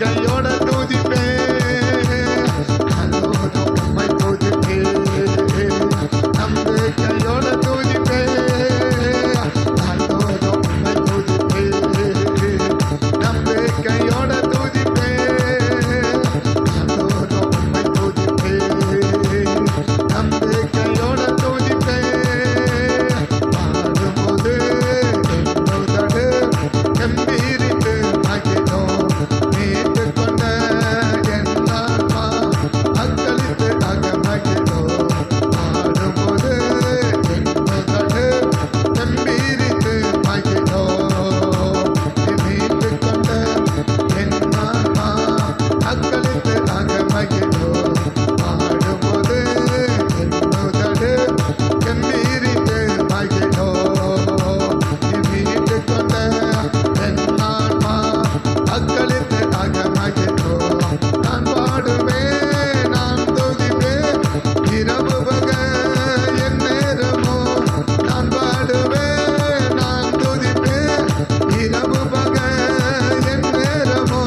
கையோட துதிப்பேன், நாள்தோறும் உம்மை துதிப்பேன், நம்பிக்கையோட துதிப்பேன், நாள்தோறும் உம்மை துதிப்பேன், நம்பிக்கையோட துதிப்பேன், நாள்தோறும் உம்மை துதிப்பேன், நம்பிக்கையோட துதிப்பேன். பாடும்போது என்னுதடு கம்பீரித்து மகிழும், மீட்டுக்கொண்ட என் ஆன்மா அக்களித்து அகமகிழும். பாடும்போது என்னுதடு கம்பீரித்து மகிழும், மீட்டுக்கொண்ட என் ஆன்மா அக்களித்து அகமகிழும். பாடும்போது என்னுதடு கம்பீரித்து மகிழும், மீட்டுக்கொண்ட என் ஆன்மா அக்களித்து அகமகிழும். நான் பாடுவேன், நான் துதிப்பேன், இரவு பகல் என் நேரமோ. நான் பாடுவேன், நான் துதிப்பேன், இரவு பகல் என் நேரமோ.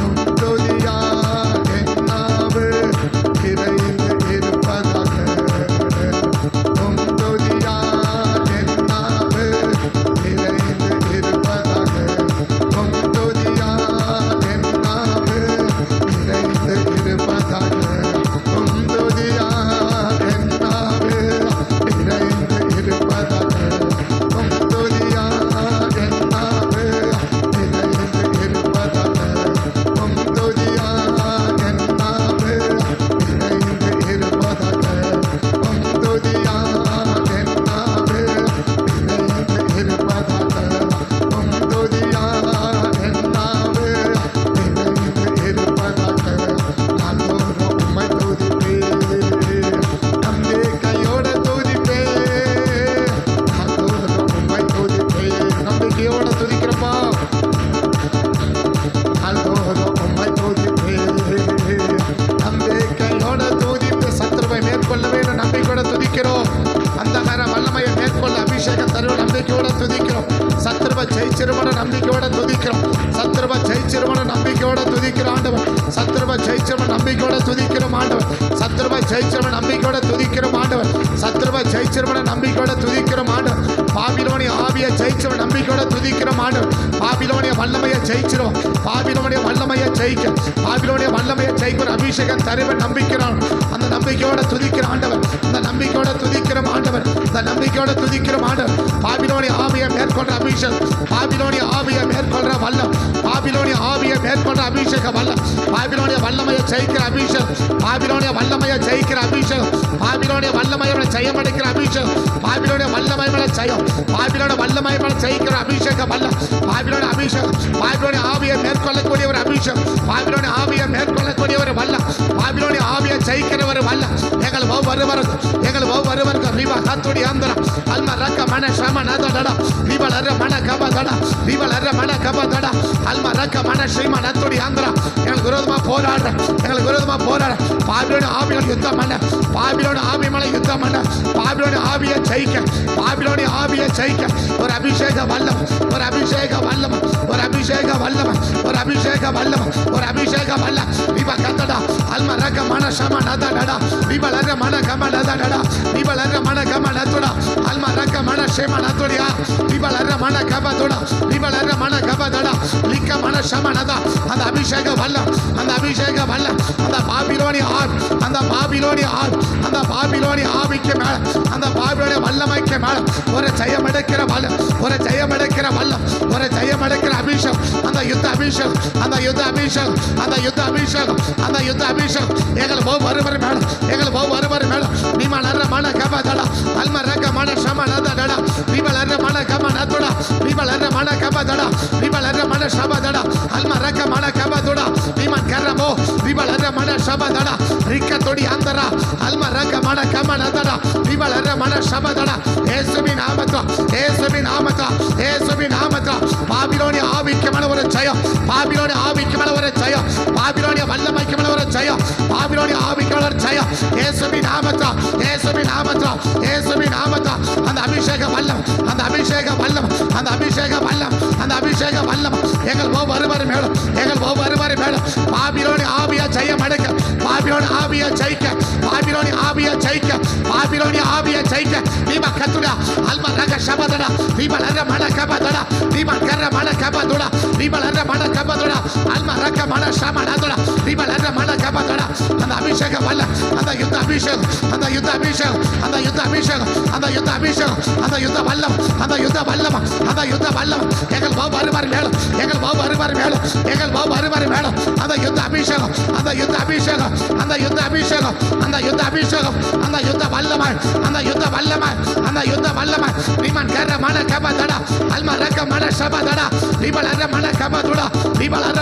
உம் துதியால் என் நாவு நிறைந்து இருப்பதாக, உம் துதியால் என் நாவு நிறைந்து இருப்பதாக, உம் துதியால் என் நாவு நிறைந்து இருப்பதாக, உம் துதியால் என் நாவு நிறைந்து இருப்பதாக, உம் துதியால் என் நாவு நிறைந்து இருப்பதாக, உம் துதியால் என் நாவு நிறைந்து இருப்பதாக, உம் துதியால் என் நாவு நிறைந்து இருப்பதாக, உம் துதியால் என் நாவு நிறைந்து இருப்பதாக. நாள்தோறும் உம்மை துதிப்பேன், நம்பிக்கையோட துதிப்பேன், நாள்தோறும் உம்மை துதிப்பேன். நம்பிக்கையோட துதிக்கிறப்பா, நாள்தோறும் உம்மை துதிப்பேன், நம்பிக்கையோட துதிப்பு. சத்துருவை மேற்கொள்ள வேண்டும், நம்பிக்கையோட துதிக்கிறோம். அந்தகார வல்லமையை மேற்கொள்ள அபிஷேகம் தருவோம், நம்பிக்கையோட துதிக்கிறோம். சத்துருவை ஜெயிச்சிருவன நம்பிக்கையோட துதிக்கிறோம். சத்துருவை ஜெயிச்சிருவன நம்பிக்கையோட துதிக்கிறோம் ஆண்டவர். சத்துருவை ஜெயிச்சிருவன் நம்பிக்கையோட துதிக்கிறோம் ஆண்டவர். சத்துருவை ஜெயிச்சிருவன் நம்பிக்கையோட துதிக்கிறோம் ஆண்டவர். சத்துருவை ஜெயிச்சிருவன நம்பிக்கையோட துதிக்கிறோம் ஆண்டவர். பாபிலோனிய ஆவியை ஜெயிச்சவன் நம்பிக்கையோட துதிக்கிறோம் ஆண்டவர். பாபிலோனிய வல்லமையை ஜெயிச்சிரும். பாபிலோனிய வல்லமையை ஜெயிக்க, பாபிலோனிய வல்லமையை ஜெயிக்கிற அபிஷேகம் தருவன் நம்பிக்கிறான். அந்த நம்பிக்கையோட துதிக்கிற ஆண்டவர், அந்த நம்பிக்கையோட துதிக்கிற ஆண்டவர், அந்த நம்பிக்கையோட துதிக்கிற ஆண்டவர். பாபிலோனிய ஆவியை மேற்கொள்ற அபிஷேகம், பாபிலோனிய ஆவியை மேற்கொள்ற வல்லம், பாபிலோனிய ஆவியை மேற்கொள்ற அபிஷேகம் வல்லம், பாபிலோனிய வல்லமையை ஜெயிக்கிற அபிஷேகம், பாபிலோனிய வல்லமையை ஜெயிக்கிற அபிஷேகம், பாபிலோனிய வல்லமையை ஜெயம் அடைக்கிற அபிஷேகம், பாபிலோனிய வல்லமை ஜெயம், பாபிலோனிய வல்லமை ஜெயிக்கிற அபிஷேகம் வல்லம், பாபிலோனிய அபிஷேகம், பாபிலோனிய ஆவியை மேற்கொள்ளக்கூடிய ஒரு அபிஷேகம், பாபிலோனிய ஆவியை மேற்கொள்ளக்கூடிய ஒரு வல்லம், பாபிலோனிய ஆவியை ஜெயிக்கிற ஒரு வல்லம். எங்கள் ஒவ்வொருவருக்கும் ரிவா கத்துடி ஆந்திரம் அல்ம ரக்க மன சம நதடா ரிவலர மன கபதடா ரிவலர மன கபதடா அல்ம ரக்க மன ஸ்ரீம நத்துடி ஆந்திரம். எங்களுக்கு விரோதமா போராடுற, எங்களுக்கு விரோதமா போராடுற பாபிலோனிய ஆவியோட யுத்தம் பண்ண, பாபிலோனிய ஆவி மேல யுத்தம் பண்ண, பாபிலோனிய ஆவியை ஜெயிக்க, பாபிலோனிய ஆவியை ஜெயிக்க ஒரு அபிஷேக வல்லம், ஒரு அபிஷேக வல்லம், ஒரு அபிஷேக வல்லம், ஒரு அபிஷேக வல்லம், ஒரு அபிஷேக வல்லம். ரிவா கத்தடா அல்ம ரக்க மன சம நதடா ரிவலர மன கம நதடா ரிவலர மன கம நத்துடா அல்ம ரக்க மன ஷேம நத்துடியா ரிவலர மன கபதுடா ரிவலர மன கபதடா லிக்க மன சம நதா. அந்த அபிஷேக வல்லம், அந்த அபிஷேக வல்லம், அந்த பாபிலோனிய ஆவி, அந்த பாபிலோனிய ஆவி, அந்த பாபிலோனிய ஆவிக்கு மேல, அந்த பாபிலோனிய வல்லமைக்கு மேல ஒரு ஜெயம் எடுக்கிற வல்லம், ஒரு ஜெயம் எடுக்கிற வல்லம், ஒரு ஜெயம் எடுக்கிற அபிஷேகம், அந்த யுத்த அபிஷேகம், அந்த யுத்த அபிஷேகம், அந்த யுத்த அபிஷேகம், அந்த யுத்த அபிஷேகம் எங்கள் ஒவ்வொருவர் மேல, எங்கள் ஒவ்வொருவர் மேல நிமலர மன கபதடா அல்ம ரக்க மன சம நதடா ரிவலர மன கம நதுடா ரிவலர மன கபதடா ரிவலர மன சபதடா அல்ம ரக்க மன கபதுடா நிமன் கரமோ ரிவலர மன சபதடா ரிக்க தொடி ஆந்தரா அல்ம ரக்க மன கம நதடா ரிவலர மன சபதடா. இயேசுவின் நாமத்தில், இயேசுவின் நாமத்தில், இயேசுவின் நாமத்தில் பாபிலோனிய ஆவிக்கு மேல ஒரு ஜெயம், பாபிலோனிய ஆவிக்கு மேல ஒரு ஜெயம், பாபிலோனிய வல்லமைக்கு மேல ஒரு ஜெயம், பாபிலோனிய ஆவிக்கு மேல ஒரு ஜெயம். இயேசுவின் நாமத்தில், இயேசுவின் நாமத்தில், இயேசுவின் நாமத்தில் அந்த அபிஷேக வல்லம், அந்த அபிஷேக வல்லம், அந்த அபிஷேக வல்லம், அந்த அபிஷேக வல்லம் எங்கள் ஒவ்வொருவர் மேலும், எங்கள் ஒவ்வொருவரை மேலும் பாபிலோனி ஆவியா ஜெயம் எடுக்க, பாபிலோனி ஆவியா ஜெயிக்க, பாபிலோனி ஆவியா ஜெயிக்க, பாபிலோனி ஆவியா ஜெயிக்க. நீமா கத்துடா அல்மா ரக சபதடா நீமலர மன கபதடா நீமலர மன கபதுடா நீமலர மன கபதுடா அல்மா ரக மன சமனதுடா நீமலர மன கபதுடா. அந்த அபிஷேகம் வல்ல, அந்த யுத்த அபிஷேகம், அந்த யுத்த அபிஷேகம், அந்த யுத்த அபிஷேகம், அந்த யுத்த அபிஷேகம், அந்த யுத்த வல்லம், அந்த யுத்த வல்லம், அந்த யுத்த வல்லம். எங்கள் ஒவ்வொருவர் மேலும், எங்கள் ஒவ்வொருவர் மேலும், எங்கள் ஒவ்வொருவர் மேலும் அந்த யுத்த அபிஷேகம், அந்த யுத்த அபிஷேகம், அந்த யுத்த அபிஷேகம், அந்த யுத்த அபிஷேகம், அந்த யுத்த வல்லமாய், அந்த யுத்த வல்லமாய், அந்த யுத்த வல்லமாய். நீமன் கர மன கபதடா அல்மா ரக மன சபதடா நீமலர மன கபதுடா நீமலர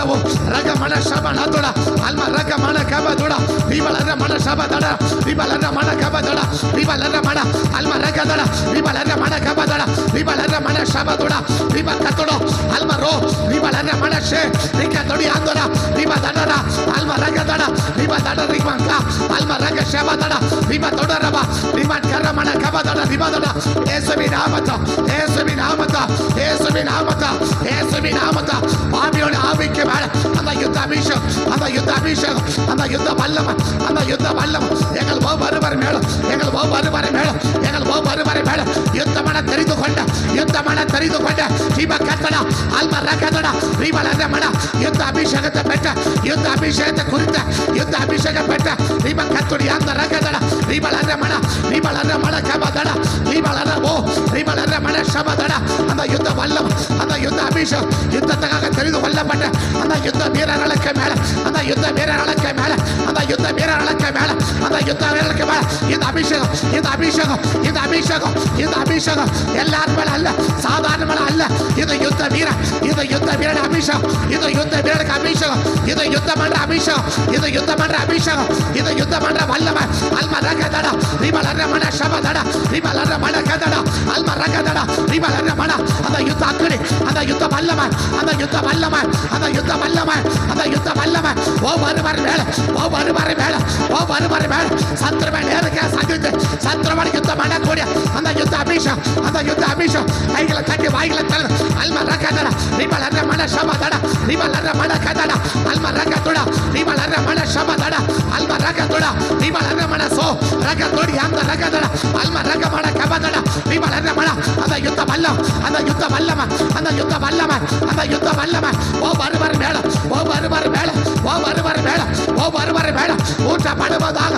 ரக மன சபனதுடா அல்மா ரக மன கபதுடா நீமலர மன சபதடா நீமலர மன கபதடா நீமலர மன அல்மா ரகதடா நீமலர மன கபதடா நீமலர மன சபதுடா நீம கத்துடோ அல்மா ரோ நீமலர மன ஷே நிக்கதொடி ஆந்தடா நீம தடடா அல்மா ரகதடா நீம தட ரிக்மங்கா அல்மா ரக சபதடா நீம தொடரபா நீம கர மன கபதடா நீமதடா. இயேசுவின் நாமத்தில், இயேசுவின் நாமத்தில், இயேசுவின் நாமத்தில், இயேசுவின் நாமத்தில் பாபிலோன் ஆவிக்கு மேல அந்த யுத்த அபிஷேகம், அந்த யுத்த அபிஷேகம், அந்த யுத்த வல்லமை, அந்த யுத்த வல்லமை எங்கள் ஒவ்வொருவர் மேலும், எங்கள் ஒவ்வொருவர் மேலும், எங்கள் ஒவ்வொருவர் மேலும் யுத்தமன தெரிந்து கொண்ட, யுத்தமன தெரிந்து கொண்ட தீப கத்தடா அல்மா ரகதடா தீபலர மன யுத்த அபிஷேகத்தை பெற்ற, யுத்த அபிஷேகத்தை குறித்த, யுத்த அபிஷேகம் பெற்ற தீப கத்துடி அந்த ரகதடா தீபலர மன தீபலர மன கபதடா தீபலர ஓ தீபலர மன சபதடா. அந்த யுத்த வல்லம், அந்த யுத்த அபிஷேகம், யுத்தத்துக்காக தெரிந்து கொள்ளப்பட்ட அந்த யுத்த வீரர்களுக்கு மேல, அந்த யுத்த வீரர்களுக்கு மேல, அந்த யுத்த வீரர்களுக்கு மேல, அந்த யுத்த வீரர்களுக்கு மேல இந்த அபிஷேகம், இந்த அபிஷேகம், இந்த அபிஷேகம், இந்த அபிஷேகம் எல்லாரும் மேல அல்ல, சாதாரண மேல அல்ல. இது யுத்த வீரன், இது யுத்த வீரன் அபிஷேகம், இது யுத்த வீரனுக்கு அபிஷேகம், இது யுத்தம் என்ற அபிஷேகம், இது யுத்தம் என்ற அபிஷேகம், இது யுத்தம் என்ற வல்லமை. அல்மா ரகதடா நீமலர மன சபதடா நீமலர மன கதடா அல்மா ரகதடா நீமலர மன அந்த யுத்த அக்னி, அந்த யுத்த வல்லமை, அந்த யுத்த வல்லமை, அந்த யுத்த வல்லமை, அந்த யுத்த வல்லமை ஒவ்வொருவர் மேல, ஒவ்வொருவர் மேல, ஒவ்வொருவர் மேல சத்ருவை நேருக்கு சந்தித்து சத்ருவன் யுத்தம் பண்ணக்கூடிய அந்த யுத்த அபிஷேகம், அந்த யுத்த அபிஷேகம் கைகளை தட்டி வாய்களை தள்ளு அல்மா ரகதடா நீமலர மன சபதடா நீமலர மன கதடா அல்மா ரகதுடா நீமலர மன சபதடா அல்மா ரகதுடா நீமலர மன சோ ரகதுடி அந்த ரகதடா அல்மா ரக மன கபதடா நீமலர மன அந்த யுத்த வல்லம், அந்த யுத்த வல்லமை, அந்த யுத்த வல்லமை, அந்த யுத்த வல்லமை ஒவ்வொருவர் மேல, ஒவ்வொருவர் மேல, ஒவ்வொருவர் மேல, ஒவ்வொருவர் மேல ஊற்றப்படுவதாக,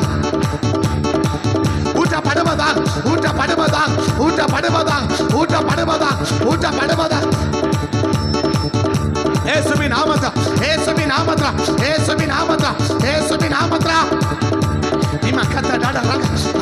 ஊற்றப்படுவதாக, ஊற்றப்படுவதாக, ஊற்றப்படுவதாக, ஊற்றப்படுவதாக, ஊற்றப்படுவதாக. இயேசுவின் நாமத்தில், இயேசுவின் நாமத்தில், இயேசுவின் நாமத்தில், இயேசுவின் நாமத்தில் நீமா கத்தடா ரக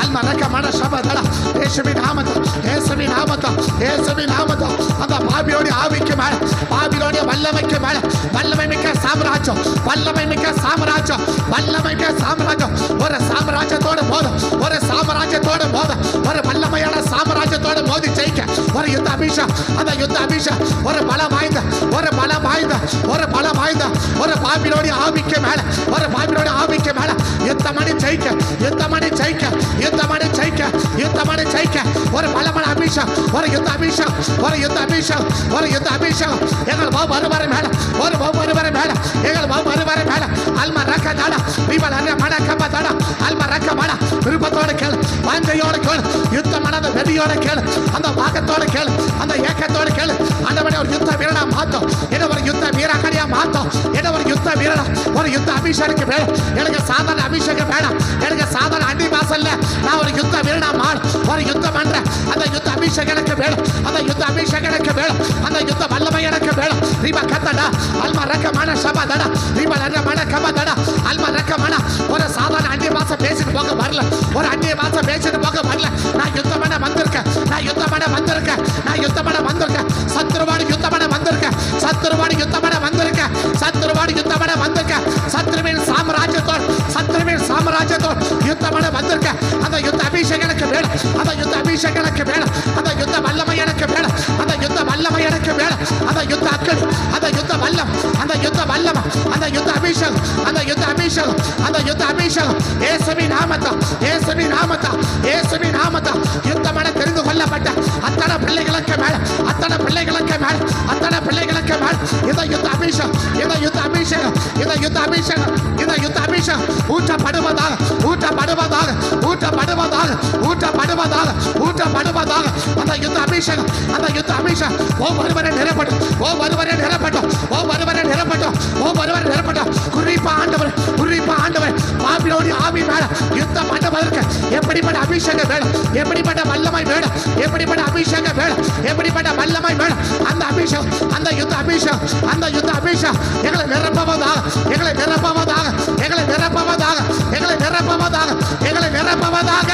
அல்மா ரக மன சபதடா இயேசுவின் நாமத்தில், இயேசுவின் நாமத்தில், இயேசுவின் நாமத்தில் அந்த பாபிலோனிய ஆவிக்கு மேல, பாபிலோனிய வல்லமைக்கு மேல, வல்லமை மிக்க சாம்ராஜ்யம், வல்லமை மிக்க சாம்ராஜ்யம், வல்லமை மிக்க சாம்ராஜ்யம் ஒரு சாம்ராஜ்யத்தோட மோத, ஒரு சாம்ராஜ்யத்தோட மோத, ஒரு வல்லமையான சாம்ராஜ்யத்தோட மோதி ஜெயிக்க ஒரு யுத்த அபிஷேகம், அந்த யுத்த அபிஷேகம் ஒரு பலம் வாய்ந்த, ஒரு பலம் வாய்ந்த, ஒரு பலம் வாய்ந்த ஒரு பாபிலோனிய ஆவிக்கு மேல, ஒரு பாபிலோனிய ஆவிக்கு மேல யுத்தமணி ஜெயிக்க, யுத்தமணி ஜெயிக்க, யுத்தமணி ஜெயிக்க, யுத்தமணி ஜெயிக்க ஒரு பலமான அபிஷேகம், ஒரு யுத்த அபிஷேகம், ஒரு யுத்த அபிஷேகம், ஒரு யுத்த அபிஷேகம் எங்கள் ஒவ்வொருவர் மேல, ஒரு ஒவ்வொருவர் மேல, எங்கள் ஒவ்வொருவர் மேல அல்மா ரகதடா நீமலர மன கபதடா அல்மா ரக மன விருப்பத்தோட கேளு, வாஞ்சையோட கேளு, யுத்தமான வெறியோட கேளு, அந்த வாக்கத்தோட கேளு, அந்த ஏக்கத்தோட கேளு. ஆண்டவரே ஒரு யுத்த வீரனா மாத்தோம், என்ன ஒரு யுத்த வீராங்கனையா மாத்தோம், என்ன ஒரு யுத்த வீரனா, ஒரு யுத்த அபிஷேகம் வேணும் எனக்கு, சாதாரண அபிஷேகம் வேணாம் எனக்கு, சாதாரண அண்டி வாசல்ல நான் ஒரு யுத்த வீரனா மாறு, ஒரு யுத்தம் பண்றேன், அந்த யுத்த அபிஷேகம் எனக்கு வேணும், அந்த யுத்த அபிஷேகம் எனக்கு வேணும், அந்த யுத்த வல்லமை எனக்கு வேணும். நீமா கத்தடா அல்மா ரக மன சபதடா நீமலர மன கபதடா அல்மா ரக மன ஒரு சாதாரண அண்டி வாசம் பேசிட்டு போக வரல, ஒரு அண்டி வாசம் பேசிட்டு போக வரல. நான் யுத்தம் பண்ண வந்திருக்கேன், நான் யுத்தம் பண்ண வந்திருக்கேன், நான் யுத்தம் பண்ண வந்திருக்கேன், சத்ருவாடி யுத்தம் பண்ண வந்திருக்கேன், சத்ருவாடி யுத்தம் பண்ண வந்திருக்கேன், சத்ருவாடி யுத்தம் பண்ண வந்திருக்கேன், சத்ருவின் சாம்ராஜ்யத்தோடு, சத்ருவின் சாம்ராஜ்யத்தோடு யுத்தம் பண்ண வந்திருக்கேன். அந்த யுத்த அபிஷேகம் எனக்கு வேணும், அந்த யுத்த அபிஷேகம் எனக்கு வேணும், அந்த யுத்த வல்லமை எனக்கு வேணும், அந்த யுத்த வல்லமை எனக்கு வேணும், அந்த யுத்த அக்கடி, அந்த யுத்த வல்லம், அந்த யுத்த வல்லமை, அந்த யுத்த அபிஷேகம், அந்த யுத்த அபிஷேகம், அந்த யுத்த அபிஷேகம் இயேசுவின் நாமத்தில், இயேசுவின் நாமத்தில், இயேசுவின் நாமத்தில் யுத்தமான தெரிந்து கொள்ளப்பட்ட அத்தனை பிள்ளைகளுக்கு மேல, அத்தனை பிள்ளைகளுக்கு மேல, அத்தனை பிள்ளைகளுக்கு மேல் இந்த யுத்த அபிஷேகம், இந்த யுத்த அபிஷேகம், இந்த யுத்த அபிஷேகம், இந்த யுத்த அபிஷேகம் ஊற்றப்படுவதாக, ஊற்றப்படுவதாக, ஊற்றப்படுவதாக, ஊற்றப்படுவதாக, ஊற்றப்படுவதாக. அந்த யுத்த அபிஷேகம், அந்த யுத்த அபிஷேகம் ஒவ்வொருவரை நிரப்பட்டும், ஒவ்வொருவரை நிரப்பட்டும், ஒவ்வொருவரை நிரப்பட்டும், ஒவ்வொருவரை நிரப்பட்டும். குறிப்பா ஆண்டவர், குறிப்பா ஆண்டவர் பாபிலோனிய ஆவி மேல யுத்தம் பண்ணுவதற்கு எப்படிப்பட்ட அபிஷேகம் வேணும், எப்படிப்பட்ட வல்லமை வேணும், எப்படிப்பட்ட அபிஷேகம் வேணும், எப்படிப்பட்ட வல்லமை வேணும். அந்த அபிஷேகம், அந்த யுத்த அபிஷேகம், அந்த யுத்த அபிஷேகம் எங்களை நிரப்புவதாக, எங்களை நிரப்புவதாக, எங்களை நிரப்புவதாக, எங்களை நிரப்புவதாக, எங்களை நிரப்புவதாக.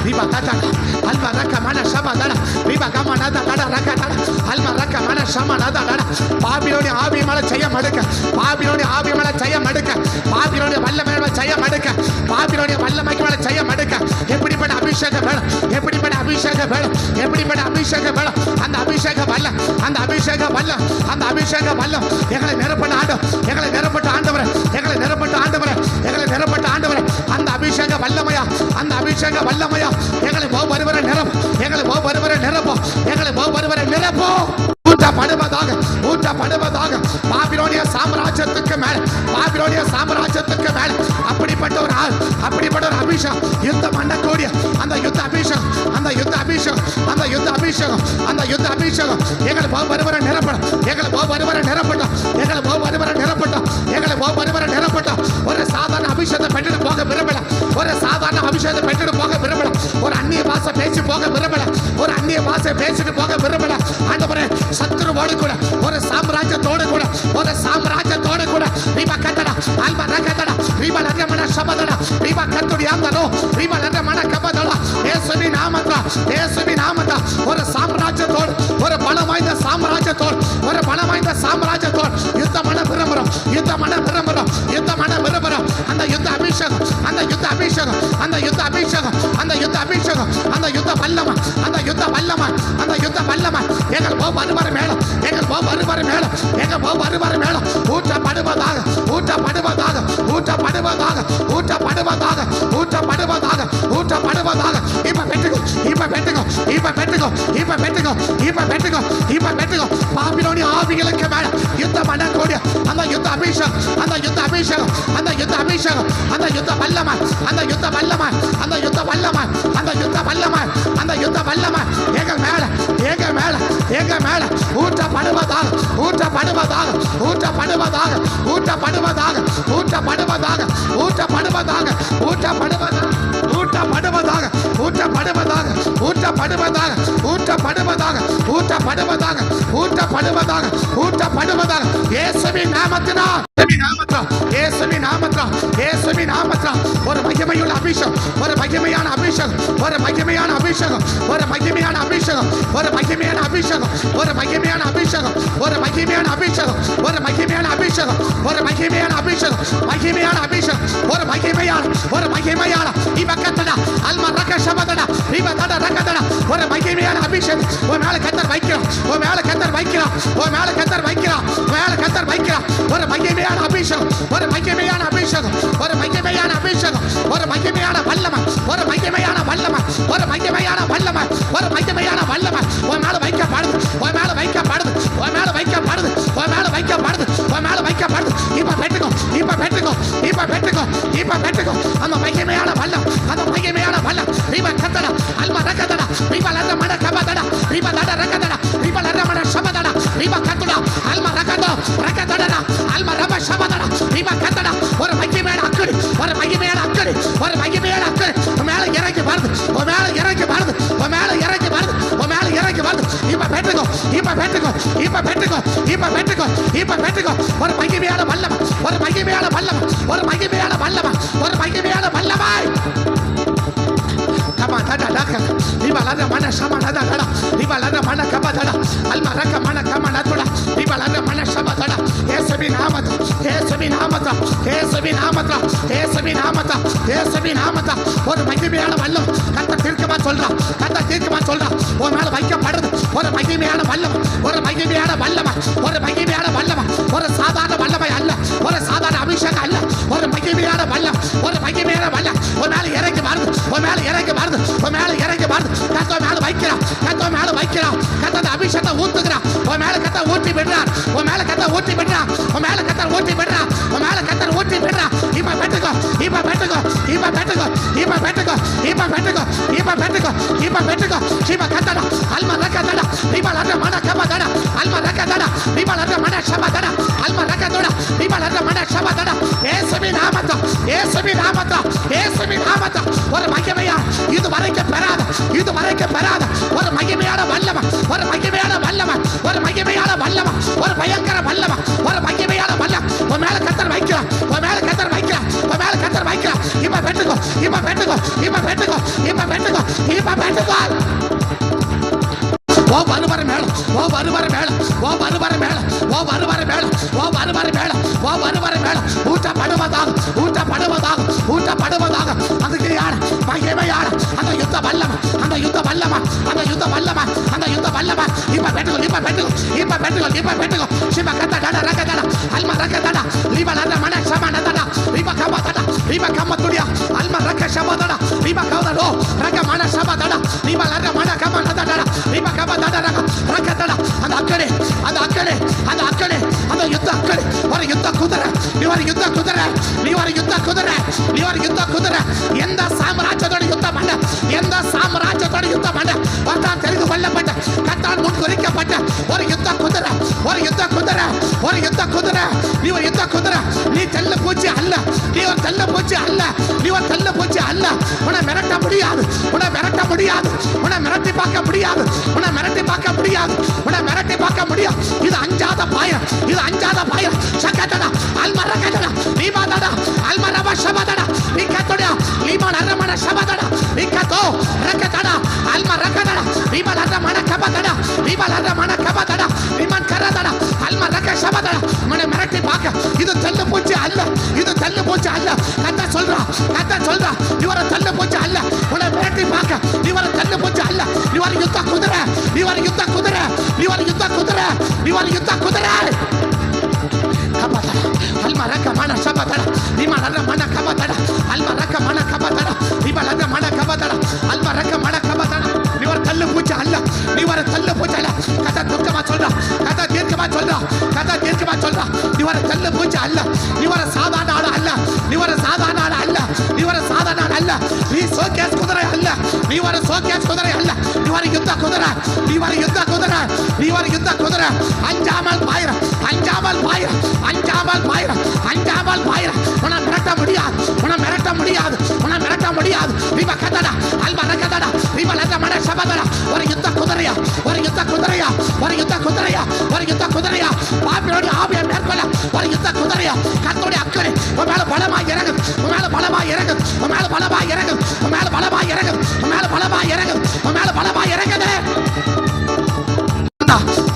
Riba kata, alma raka mana sama dada, riba kama nada dada raka dada, alma raka mana sama nada dada. பாபிலோனிய ஆவி மேல ஜெயம் எடுக்க, பாபிலோனிய ஆவி மேல ஜெயம் எடுக்க, பாபிலோனிய வல்லமை மேல ஜெயம் எடுக்க, பாபிலோனிய வல்லமைக்கு மேல ஜெயம் எடுக்க. எப்படிப்பட்ட அபிஷேகம் வேணும், எப்படிப்பட்ட அபிஷேகம் வேணும், எப்படிப்பட்ட அபிஷேகம் வேணும். அந்த அபிஷேகம் வல்ல, அந்த அபிஷேகம் வல்ல, அந்த அபிஷேகம் வல்ல எங்களை நிரப்பட்ட ஆண்டு, எங்களை நிரப்பட்ட ஆண்டவரே, எங்களை நிரப்பட்ட ஆண்டவரே, எங்களை நிரப்பட்ட ஆண்டவரே. அந்த அபிஷேக வல்லமையா, அந்த அபிஷேக வல்லமையா எங்களை ஒவ்வொருவரை நிரப்பும், எங்களை ஒவ்வொருவரை நிரப்பும், எங்களை ஒவ்வொருவரை நிரப்பும். ஊற்றப்படுவதாக, ஊற்றப்படுவதாக. பாபிலோனிய சாம்ராஜ்யத்துக்கு மேல, பாபிலோனிய சாம்ராஜ்யத்துக்கு மேல அப்படிப்பட்ட ஒரு ஆள், அப்படிப்பட்ட ஒரு அபிஷேகம் யுத்தம் பண்ணக்கூடிய அந்த யுத்த அபிஷேகம், அந்த யுத்த அபிஷேகம், அந்த யுத்த அபிஷேகம், அந்த யுத்த அபிஷேகம் எங்களை ஒவ்வொருவரை நிரப்படும், எங்களை ஒவ்வொருவரை நிரப்பட்டும், எங்களை ஒவ்வொருவரை நிரப்பட்டும், எங்களை ஒவ்வொருவரை நிரப்பட்டும். ஒரு சாதாரண அபிஷேகத்தை பெற்றுட்டு போக விரும்பல, ஒரு சாதாரண அபிஷேகத்தை பெற்றுட்டு போக விரும்பல, ஒரு அந்நிய பாஷை பேசி போக விரும்பல, ஒரு அந்நிய பாஷை பேசிட்டு போக விரும்பல. ஆண்டவரே சத்துருவோடு கூட, ஒரு சாம்ராஜ்யத்தோடு கூட, ஒரு சாம்ராஜ்யத்தோடு கூட ரீபா கட்டடா, அல்பா ரகடா, ரீபா லகமன சபதடா, ரீபா கட்டுடி ஆந்தனோ, ரீபா லகமன கபதடா. இயேசுவின் நாமத்தில, இயேசுவின் நாமத்தில ஒரு சாம்ராஜ்யத்தோடு, ஒரு பலம் வாய்ந்த சாம்ராஜ்யத்தோடு, ஒரு பலம் வாய்ந்த சாம்ராஜ்யத்தோடு யுத்தம் பண்ண விரும்புகிறோம், யுத்தம் பண்ண விரும்புகிறோம், யுத்தம் பண்ண விரும்புகிறோம். அந்த யுத்த அபிஷேகம், அந்த யுத்த அபிஷேகம், அந்த யுத்த அபிஷேகம், அந்த யுத்த அபிஷேகம், அந்த யுத்த வல்லமை, அந்த யுத்த வல்லமை, அந்த யுத்த வல்லமை எங்கள் ஒவ்வொருவரை மேலும், எங்கள் ஒவ்வொருவரை மேலும், எங்கள் ஒவ்வொருவரை மேலும் ஊற்றப்படுவதாக, ஊற்றப்படுவதாக, ஊற்றப்படுவதாக, ஊற்றப்படுவதாக, ஊற்றப்படுவதாக, ஊற்றப்படுவதாக. இப்ப பெற்றுக்கோ, இப்ப பெற்றுக்கோ, இப்ப பெற்றுக்கோ, இப்ப பெற்றுக்கோ, இப்ப பெற்றுக்கோ, இப்ப பெற்றுக்கோ. பாபிலோனிய ஆவிகளுக்கு மேல யுத்தம் பண்ணக்கூடிய அந்த யுத்த அபிஷேகம், அந்த யுத்த அபிஷேகம், அந்த யுத்த அபிஷேகம், அந்த யுத்த வல்லமை, அந்த யுத்த வல்லமை, அந்த யுத்த வல்லமை, அந்த யுத்த வல்லமை, அந்த யுத்த வல்லமை எங்கள் மேல, எங்கள் மேல, எங்கள் மேல ஊற்றப்படுவதாக, ஊற்றப்படுவதாக, ஊற்றப்படுவதாக, ஊற்றப்படுவதாக, ஊற்றப்படுவதாக, ஊற்றப்படுவதாக, ஊற்றப்படுவதாக, ஊற்றப்படுவதாக, ஊற்றப்படுவதாக, ஊற்றப்படுவதாக, ஊற்றப்படுவதாக, ஊற்றப்படுவதாக, ஊற்றப்படுவதாக, ஊற்றப்படுவதாக. இயேசுவின் நாமத்தினால், இயேசுவின் நாமத்தினால், இயேசுவின் நாமத்தினால் ஒரு மகிமையுள்ள அபிஷேகம், ஒரு மகிமையான அபிஷேகம், ஒரு மகிமையான அபிஷேகம், ஒரு மகிமையான அபிஷேகம், ஒரு மகிமையான அபிஷேகம், ஒரு மகிமையான அபிஷேகம், ஒரு மகிமையான அபிஷேகம், ஒரு மகிமையான அபிஷேகம், ஒரு மகிமையான அபிஷேகம், மகிமையான அபிஷேகம், ஒரு மகிமையான, ஒரு மகிமையான இவக்கத்தடா அல்மா ரக சபதடா இவதட ரகதடா. ஒரு மகிமையான அபிஷேகம் ஒரு மேல கத்தர் வைக்கிறார், ஒரு மேல கத்தர் வைக்கிறார், ஒரு மேல கத்தர் வைக்கிறார், மேல கத்தர் வைக்கிறார். ஒரு மகிமையான அபிஷேகம், ஒரு மகிமையான அபிஷேகம், ஒரு மகிமையான அபிஷேகம், ஒரு மகிமையான வல்லமை, ஒரு மகிமையான வல்லமை, ஒரு மகிமையான வல்லமை, ஒரு மகிமையான வல்லமை ஒரு மேல வைக்கப்படுது, ஒரு மேல வைக்கப்படுது, ஒரு மேல வைக்கப்படுது, ஒரு மேல வைக்கப்படுது, ஒரு மேல வைக்கப்படுது. இப்ப பெற்றுக்கோ, இப்ப பெற்றுக்கோ, இப்ப பெற்றுக்கோ, இப்ப பெற்றுக்கோ. அந்த மகிமையான வல்லம், அந்த மகிமையான வல்லம் ரீபா கத்தடா அல்மா ரகதடா, ரீபா லத மட கபதடா, ரீபா லத ரகதடா, ரீபா லத மட சபதடா, ரீபா கத்தடா அல்மா ரகதோ ரகதடா, அல்மா ரப சபதடா, ரீபா கத்தடா. ஒரு மகிமையான அக்கறை, ஒரு மகிமையான அக்கறை, ஒரு மகிமையான அக்கறை மேல இறங்கி வருது, ஒரு மேல இறங்கி வருது, ஒரு மேல இறங்கி வருது, ஒரு மேல இறங்கி வருது. இப்ப பெற்றுக்கோ, இப்ப பெற்றுக்கோ, இப்ப பெற்றுக்கோ, இப்ப பெற்றுக்கோ, இப்ப பெற்றுக்கோ. ஒரு மகிமையான வல்லமை, ஒரு மகிமையான வல்லமை, ஒரு மகிமையான வல்லமை, ஒரு மகிமையான வல்லமை. Kama dada daka, riba lada mana sama dada dada, riba lada mana kaba dada, alma raka mana kama natura, riba lada mana sama dada. Yesuவின் நாமத்தில், இயேசுவின் நாமத்தில், இயேசுவின் நாமத்தில், இயேசுவின் நாமத்தில், இயேசுவின் நாமத்தில் ஒரு மகிமையான வல்லம் கர்த்தர் தீர்க்கமா சொல்றான், கர்த்தர் தீர்க்கமா சொல்றான். ஒரு மேல வைக்கப்படுது ஒரு மகிமையான வல்லமை, ஒரு மகிமையான வல்லமை, ஒரு மகிமையான வல்லமை, ஒரு சாதாரண வல்லமை அல்ல, ஒரு சாதாரண அபிஷேகம் அல்ல, ஒரு மகிமையான வல்லம், ஒரு மகிமையான வல்லம் ஒரு மேல இறங்கி வருது, ஒரு மேல இறங்கி வருது, ஒரு மேல இறங்கி வருது. கர்த்தர் மேல வைக்கிறான், கர்த்தர் மேல வைக்கிறான், கர்த்தர் அபிஷேகத்தை ஊத்துகிறான், ஒரு மேல இப்ப பெற்றுக்கோ, இப்ப பெற்றுக்கோ, இப்ப பெற்றுக்கோ. சிவ கத்தடா அல்மா ரக்கதடா ரிபலர மன கபதடா அல்மா ரக்கதடா ரிபலர மன சபதடா அல்மா ரக்கதடா ரிபலர மன சபதடா. இயேசுவின் நாமத்தில், இயேசுவின் நாமத்தில், இயேசுவின் நாமத்தில் ஒரு மகிமையா இதுவரைக்கும் பெறாத, இதுவரைக்கும் பெறாத ஒரு மகிமையான வல்லமை, ஒரு மகிமையான வல்லமை, ஒரு மகிமையான வல்லமை, ஒரு பயங்கர வல்லமை, ஒரு மகிமையான வல்லமை உன் மேல கத்தர் வைக்கிறார், உன் மேல கத்தர் வைக்கிறார், உன் மேல கத்தர் வைக்கிறார். இப்ப பெற்றுக்கோ, இப்ப பெற்றுக்கோ, இப்ப பெற்றுக்கோ, இப்ப பெற்றுக்கோ, இப்ப பெற்றுக்கோ. ஓ வருவார மேல, ஓ வருவார மேல, ஓ வருவார மேல, ஓ வருவார மேல, ஓ வருவார மேல, ஓ வருவார மேல ஊற்றப்படுவதாக, ஊற்றப்படுவதாக, ஊற்றப்படுவதாக. அதுக்கு யார் மகிமையான அந்த யுத்த வல்லமை, அந்த யுத்த வல்லமை, அந்த யுத்த வல்லமை, அந்த யுத்த வல்லமை. இப்ப பெற்றுக்கோ, இப்ப பெற்றுக்கோ, இப்ப பெற்றுக்கோ, இப்ப பெற்றுக்கோ. சிவ கத்தடா ரக்கதடா அல்மா ரக்கதடா லிபலர மன சமனதடா ரிப கபதடா ரிப கமதுடியா அல்மா ரக்க சபதடா ரிப கவதடோ ரக்க மன சபதடா லிபலர மன கமனதடா ரிப கபதடா ரக்கதடா. அந்த அக்கடே, அந்த அக்கடே, அந்த அக்கடே, அந்த யுத்த அக்கடே ஒரு யுத்த குதிரை, நீ ஒரு யுத்த குதிரை, நீ ஒரு யுத்த குதிரை, நீ ஒரு யுத்த குதிரை. எந்த சாம்ராஜ்யத்தோட யுத்தம் பண்ண, எந்த சாம்ராஜ்யத்தோட யுத்தம் பண்ண கர்த்தர் தெரிந்து கொள்ளப்பட்ட, கர்த்தர் முன் குறிக்கப்பட்ட ஒரு யுத்த குதிரை, ஒரு யுத்த குதிரை, ஒரு யுத்த குதிரை. நீ ஒரு யுத்த குதிரை, நீ தெல்ல பூச்சி அல்ல, நீ ஒரு தெல்ல பூச்சி அல்ல, நீ ஒரு தெல்ல பூச்சி அல்ல. உன்னை மிரட்ட முடியாது, உன்னை மிரட்ட முடியாது, உன்னை மிரட்டி பார்க்க முடியாது, உன்னை மிரட்டி பார்க்க முடியாது, உன்னை மிரட்டி பார்க்க முடியாது. இது அஞ்சாத பாயம், இது அஞ்சாத பாயம். சக்கதடா அல்மரகதடா நீமாதடா அல்மரப ஷபதடா நீக்கத்தடா நீமனரமன ஷபதடா நீக்கதோ ரக்கதடா அல்மரகதடா நீமனரமன கபதடா நீமனரமன கபதடா நீமன் கரதடா அல்மரக ஷபதடா. உன்னை மிரட்டி பார்க்க இது தெல்ல பூச்சி அல்ல, இது தெல்ல பூச்சி அல்ல. கத்த சொல்றா, கத்த சொல்றா, நீ ஒரு தெல்ல பூச்சி அல்ல. உன்னை மிரட்டி பார்க்க நீ ஒரு தெல்ல பூச்சி அல்ல. நீ ஒரு யுத்த குதிரை, நீ ஒரு யுத்த குதிரை, நீ ஒரு யுத்த குதிரை, நீ ஒரு யுத்த குதிரை. கபதடா அல்மரக மன ஷபதடா நீமனர மன கபதடா அல்மரக மன கபதடா நீமலர மன கபதடா அல்மரக மன கபதடா. நீ ஒரு தெல்ல பூச்சி அல்ல, நீ ஒரு தெல்ல பூச்சி அல்ல. கத்த துக்கமா சொல்றா, கத்த தீர்க்கமா சொல்றா, கத்த தீர்க்கமா சொல்றா. நீ ஒரு தெல்ல பூச்சி அல்ல, நீ ஒரு சாதாரண ஆள் அல்ல, நீ ஒரு சாதாரண ஆள் அல்ல, நீ ஒரு சாதாரண ஆள் அல்ல. நீ சோகேஸ் குதிரை அல்ல, நீ ஒரு சோகேஸ் குதிரை அல்ல. நீ ஒரு யுத்த குதிரை, நீ ஒரு யுத்த குதிரை, நீ ஒரு யுத்த குதிரை. அஞ்சாமல் பாயிர, அஞ்சாமல் பாயிர, அஞ்சாமல் பாயிர, அஞ்சாமல் பாயிர. உன்னை மிரட்ட முடியாது, உன்னை மிரட்ட முடியாது, உன்னை மிரட்ட முடியாது. ரிப கதடா அல்ப ரகதடா ரிப லத மன சபதடா. ஒரு யுத்த குதிரையா, ஒரு யுத்த குதிரையா, ஒரு யுத்த குதிரையா, ஒரு யுத்த குதிரையா. பாபிலோனிய ஆவியை மேற்கொள்ள ஒரு யுத்த குதிரையா. கர்த்தருடைய அக்கறை உன் மேல பலமாய் இறங்குது, உன் மேல பலமாய் இறங்குது, உன் மேல பலமாய் இறங்குது, உன் மேல பலமாய் இறங்குது, உன் மேல பலமாய் இறங்குது, உன் மேல பலமாய் இறங்குது.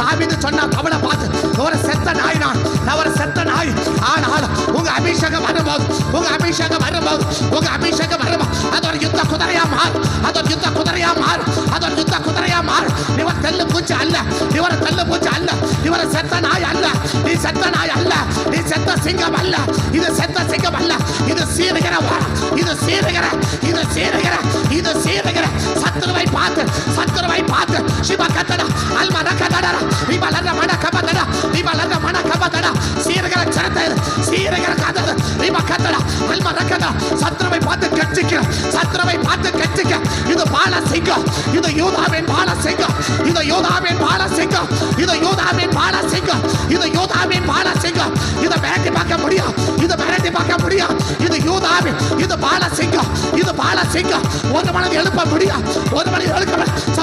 தாவீது சொன்னா அவனை பார்த்து ஒரு செத்த நாய், நான் ஒரு செத்த நாய். ஆனால் உங்க அபிஷேகம் வரும்போது, உங்க அபிஷேகம் வரும்போது, உங்க அபிஷேகம் வரும்போது அது ஒரு யுத்த குதிரையா மாறு, அது ஒரு யுத்த குதிரையா மாறு, அது ஒரு யுத்த குதிரையா மாறு. நீ ஒரு தெல்லு பூச்சி அல்ல, நீ ஒரு தெல்லு பூச்சி அல்ல, நீ ஒரு செத்த நாய் அல்ல, நீ செத்த நாய் அல்ல, நீ செத்த சிங்கம் அல்ல, இது செத்த சிங்கம் அல்ல. இது சீருகிற வாரம், இது சீருகிற, இது சீருகிற, இது சீருகிற. சத்துருவை பார்த்து, சத்துருவை பார்த்து சிவ கத்தடா அல்மன கதடா ரிபலர மன கபதடா ரிபலர மன கபதடா. சீருகிற சரத்தை, சீருகிற கதடா ரிப கத்தடா அல்மன கதடா. சத்துருவை பார்த்து கட்சிக்க, சத்துருவை பார்த்து கட்சிக்க. இது பால சிங்கம், இது யூதாவின் பால சிங்கம், இது யூதாவின் பால சிங்கம், இது யூதாவின் பால சிங்கம், இது யூதாவின் பால சிங்கம். இதை மிரட்டி பார்க்க முடியும், இதை மிரட்டி பார்க்க முடியும். இது யூதாவின், இது பால சிங்கம், இது பால சிங்கம். ஒரு மனது எழுப்ப முடியும், ஒரு மனது எழுக்க.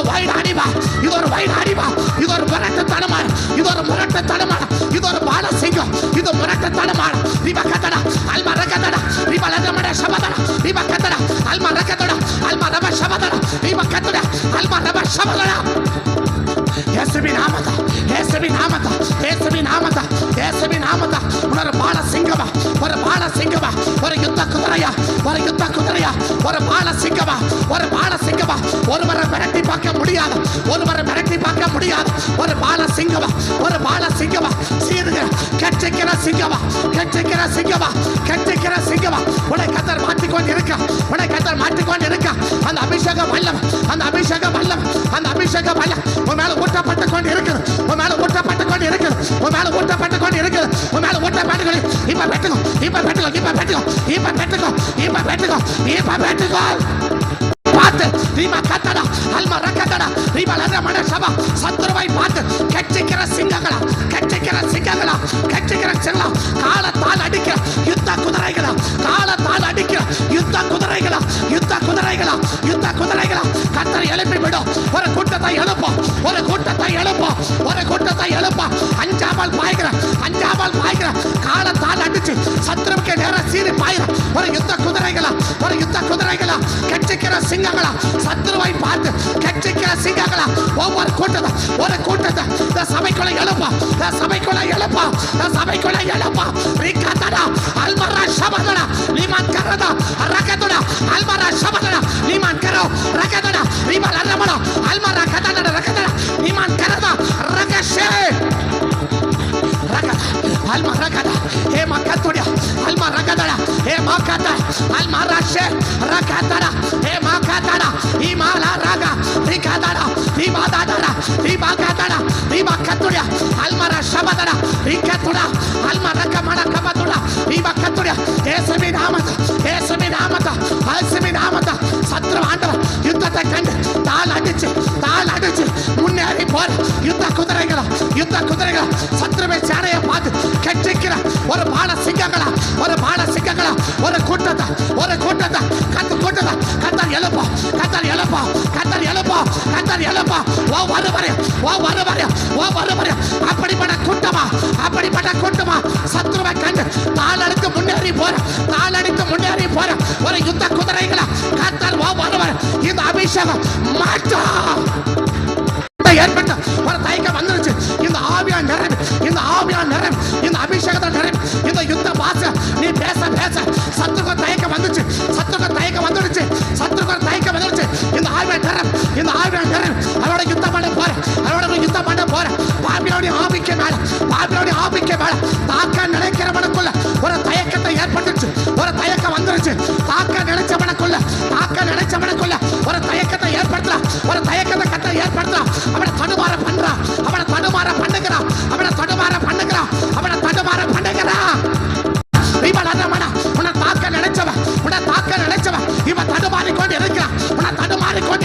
வைடு அடிவா, இது ஒரு வைடு அடிவா, இது ஒரு முரட்டுத்தனமான, இது ஒரு முரட்டுத்தனமான, இது ஒரு பால சிங்கம், இது முரட்டுத்தனமான. ரிப கத்தடா அல்மா ரகதடா ரிப லதமட சபதடா ரிப கத்தடா அல்மா ரகதடா அல்மா ரப சபதடா ரிப கத்தடா அல்மா ரப சபதடா. இயேசுவின் நாமத்தா, இயேசுவின் நாமத்தா, இயேசுவின் நாமத்தா, இயேசுவின் நாமத்தா. ஒரு பால சிங்கமா, ஒரு பால சிங்கமா, ஒரு யுத்த குதிரையா, ஒரு யுத்த குதிரையா, ஒரு பால சிங்கமா, ஒரு பால சிங்கமா. ஒருவரை மிரட்டி பார்க்க முடியாது, ஒருவரை மிரட்டி பார்க்க முடியாது. ஒரு பால சிங்கமா, ஒரு பால சிங்கமா. சீருகிற கட்சிக்கிற சிங்கமா, கட்சிக்கிற சிங்கமா, கட்சிக்கிற சிங்கமா. உன்னை கத்தர் மாற்றிக்கொண்டு இருக்க, உன்னை கத்தர் மாற்றிக்கொண்டு இருக்க. அந்த அபிஷேகம் வல்லம், அந்த அபிஷேகம் வல்லம், அந்த அபிஷேகம் வல்லம் உன் மேல ஊட்டப்பட்டு கொண்டு இருக்குது, உன் மேல ஊட்டப்பட்டு கொண்டு இருக்குது, உன் மேல ஊட்டப்பட்டு கொண்டு இருக்குது, உன் மேல ஊட்டப்பட்டு கொண்டு. இப்ப பெற்றுக்கோ, இப்ப பெற்றுக்கோ, இப்ப பெற்றுக்கோ, இப்ப பெற்றுக்கோ, இப்ப பெற்றுக்கோ, இப்ப பெற்றுக்கோ. பார்த்து ரீமா கத்தடா அல்மா ரக்கதடா ரீமா லரமன சபா சத்துருவை பார்த்து கெச்சிக்கிற சிங்கங்களா கெச்சிக்கிற சிங்கங்களா கெச்சிக்கிற சிங்களா காலத்தால் அடிக்கிற யுத்த குதிரைகளா காலத்தால் அடிக்கிற யுத்த குதிரைகளா யுத்த குதிரைகளா யுத்த குதிரைகளா கர்த்தர் எழுப்பி விடும் ஒரு கூட்டத்தை எழுப்போம் ஒரு கூட்டத்தை எழுப்போம் ஒரு கூட்டத்தை எழுப்போம் அஞ்சாமல் பாய்கிற காலத்தால் அடிச்சு சத்துருவுக்கு நேர சீறி பாய்கிற ஒரு யுத்த குதிரைகளா கெச்சிக்கிற சிங்கங்களா சத்துருவை பார்த்து கெச்சிக்கிற சிங்கங்களா ஒவ்வொரு கூட்டத்தை இந்த சபைக்குள்ள எழுப்பா ரிகதடா அல்மரா ஷபதடா லிமான் கரதா ரகதடா அல்மரா ஷபதடா லிமான் கரோ ரகதடா ரிமா லரமடா அல்மரா கதடா ரகதடா லிமான் கரதா ரகஷே Alma ragada, he makaturia, alma ragadara, he makata, alma rashe, ragadara, he makatara, imala raga, rikadara, ribadara, ribagadara, ribakaturia, alma rashabadara, rikatura, alma rakamana kabatura, ribakaturia, eseminamata, சத்ருவாண்டவ யுத்தத்தை கண்டு தாள் அடிச்சு முன்னேறி போற யுத்த குதிரைகளா சத்ருவை சேனையை பார்த்து கெட்டிக்கிற ஒரு பால சிங்கங்களா ஒரு கூட்டத்தை கத்தர் எழுப்பா ஓ வருவாரே அப்படிப்பட்ட கூட்டமா சத்ருவை கண்டு தாள் அடித்து முன்னேறி போற ஒரு யுத்த குதிரைகளா கத்தர் ஓ வருவார் இந்த அபிஷேகம் மாற்றா ஏற்பட்ட ஒரு தயக்கம் வந்துருச்சு இந்த ஆவியான் நிறைவு இந்த அபிஷேகத்தை நிறைவு இந்த யுத்த பாச நீ பேச சத்துருக்க தயக்கம் வந்துருச்சு இந்த ஆவியான் நிறைவு அவரோட யுத்தம் பண்ண போற பாபிலோனிய ஆவிக்கு மேல தாக்க நினைக்கிறவனுக்குள்ள ஒரு தயக்கத்தை ஏற்பட்டுச்சு ஒரு தயக்கம் வந்துருச்சு தாக்க நினைச்சவனுக்குள்ள ஒரு தயக்கத்தை ஏற்படுத்தலாம் ஒரு தயக்கத்தை கட்ட ஏற்படுத்தலாம் அவனை தடுமாற பண்ணுகிறான் இவன் அதமனா உன்னை தாக்க நினைச்சவன் இவன் தடுமாறி கொண்டு